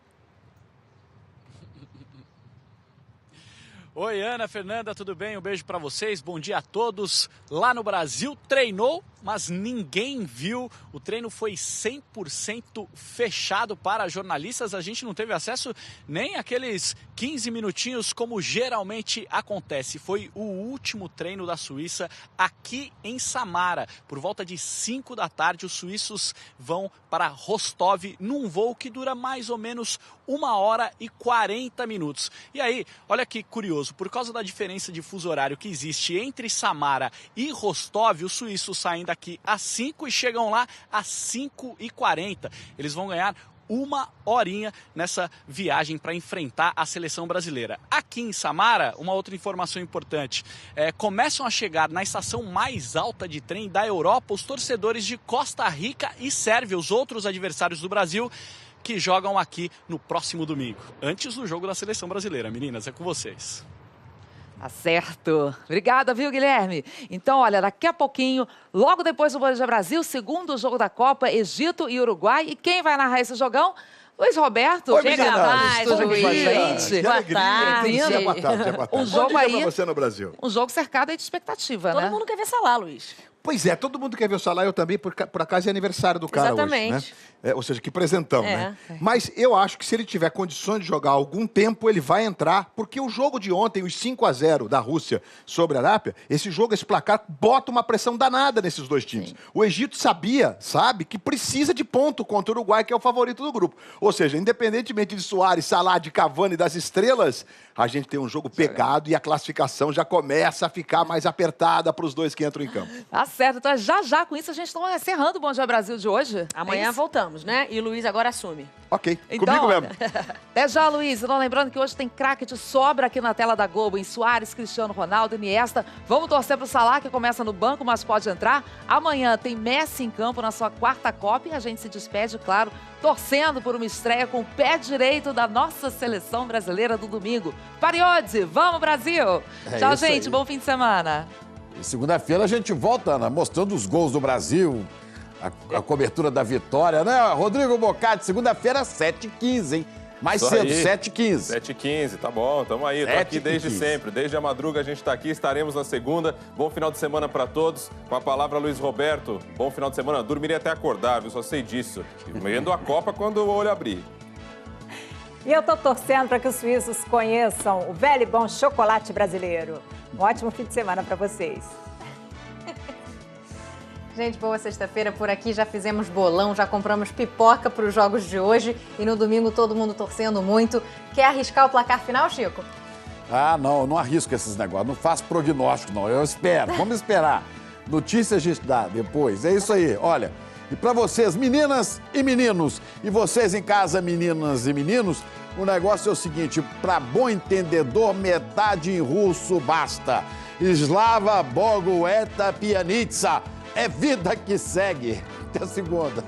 Oi, Ana, Fernanda, tudo bem? Um beijo para vocês, bom dia a todos. Lá no Brasil, treinou, mas ninguém viu. O treino foi 100% fechado para jornalistas. A gente não teve acesso nem aqueles 15 minutinhos como geralmente acontece. Foi o último treino da Suíça aqui em Samara. Por volta de 5 da tarde, os suíços vão para Rostov num voo que dura mais ou menos 1 hora e 40 minutos. E aí, olha que curioso, por causa da diferença de fuso horário que existe entre Samara e Rostov, os suíços saem daqui às 5 e chegam lá às 5h40. Eles vão ganhar 1 horinha nessa viagem para enfrentar a seleção brasileira. Aqui em Samara, uma outra informação importante, começam a chegar na estação mais alta de trem da Europa os torcedores de Costa Rica e Sérvia, os outros adversários do Brasil, que jogam aqui no próximo domingo, antes do jogo da seleção brasileira. Meninas, é com vocês. Tá certo. Obrigada, viu, Guilherme? Então, olha, daqui a pouquinho, logo depois do Bom Dia Brasil, segundo jogo da Copa, Egito e Uruguai. E quem vai narrar esse jogão? Luiz Roberto. Oi, chega mais, Luiz. Gente. Boa tarde. Boa tarde. Um jogo aí, pra você no Brasil. Um jogo cercado aí de expectativa, né? Todo mundo quer ver Salah, Luiz. Pois é, todo mundo quer ver o Salah, eu também, por acaso é aniversário do cara Exatamente. hoje, né? Ou seja, que presentão, né? Mas eu acho que se ele tiver condições de jogar algum tempo, ele vai entrar, porque o jogo de ontem, os 5-0 da Rússia sobre a Arábia, esse jogo, esse placar, bota uma pressão danada nesses dois times. Sim. O Egito sabe que precisa de ponto contra o Uruguai, que é o favorito do grupo. Ou seja, independentemente de Suárez, Salah, de Cavani e das estrelas, a gente tem um jogo pegado e a classificação já começa a ficar mais apertada para os dois que entram em campo. Tá certo, então já com isso a gente está encerrando o Bom Dia Brasil de hoje. Amanhã voltamos, né? E o Luiz agora assume. Ok, então, comigo mesmo. Até já, Luiz. Então, lembrando que hoje tem craque de sobra aqui na tela da Globo, em Suárez, Cristiano Ronaldo, Iniesta. Vamos torcer pro Salah, que começa no banco, mas pode entrar. Amanhã tem Messi em campo na sua 4ª Copa e a gente se despede, claro, torcendo por uma estreia com o pé direito da nossa seleção brasileira do domingo. Pariode, vamos Brasil! Tchau, gente, bom fim de semana. E segunda-feira a gente volta, Ana, mostrando os gols do Brasil, a cobertura da vitória, né? Rodrigo Bocati, segunda-feira, 7h15, hein? Mais Isso cedo, aí. 7h15. 7h15, tá bom, tamo aí. Tô aqui desde sempre, desde a madruga a gente tá aqui, estaremos na segunda. Bom final de semana pra todos. Com a palavra, Luiz Roberto. Bom final de semana. Dormiria até acordar, viu? Só sei disso. Vendo a Copa quando o olho abrir. E eu tô torcendo para que os suíços conheçam o velho e bom chocolate brasileiro. Um ótimo fim de semana para vocês. Gente, boa sexta-feira por aqui. Já fizemos bolão, já compramos pipoca para os jogos de hoje. E no domingo todo mundo torcendo muito. Quer arriscar o placar final, Chico? Ah, não, eu não arrisco esses negócios. Não faço prognóstico, não. Eu espero. Vamos esperar. Notícia a gente dá depois. É isso aí. Olha, e para vocês, meninas e meninos, e vocês em casa, meninas e meninos, o negócio é o seguinte, para bom entendedor, metade em russo basta. Slava Bogu eta pianitsa. É vida que segue. Até segunda.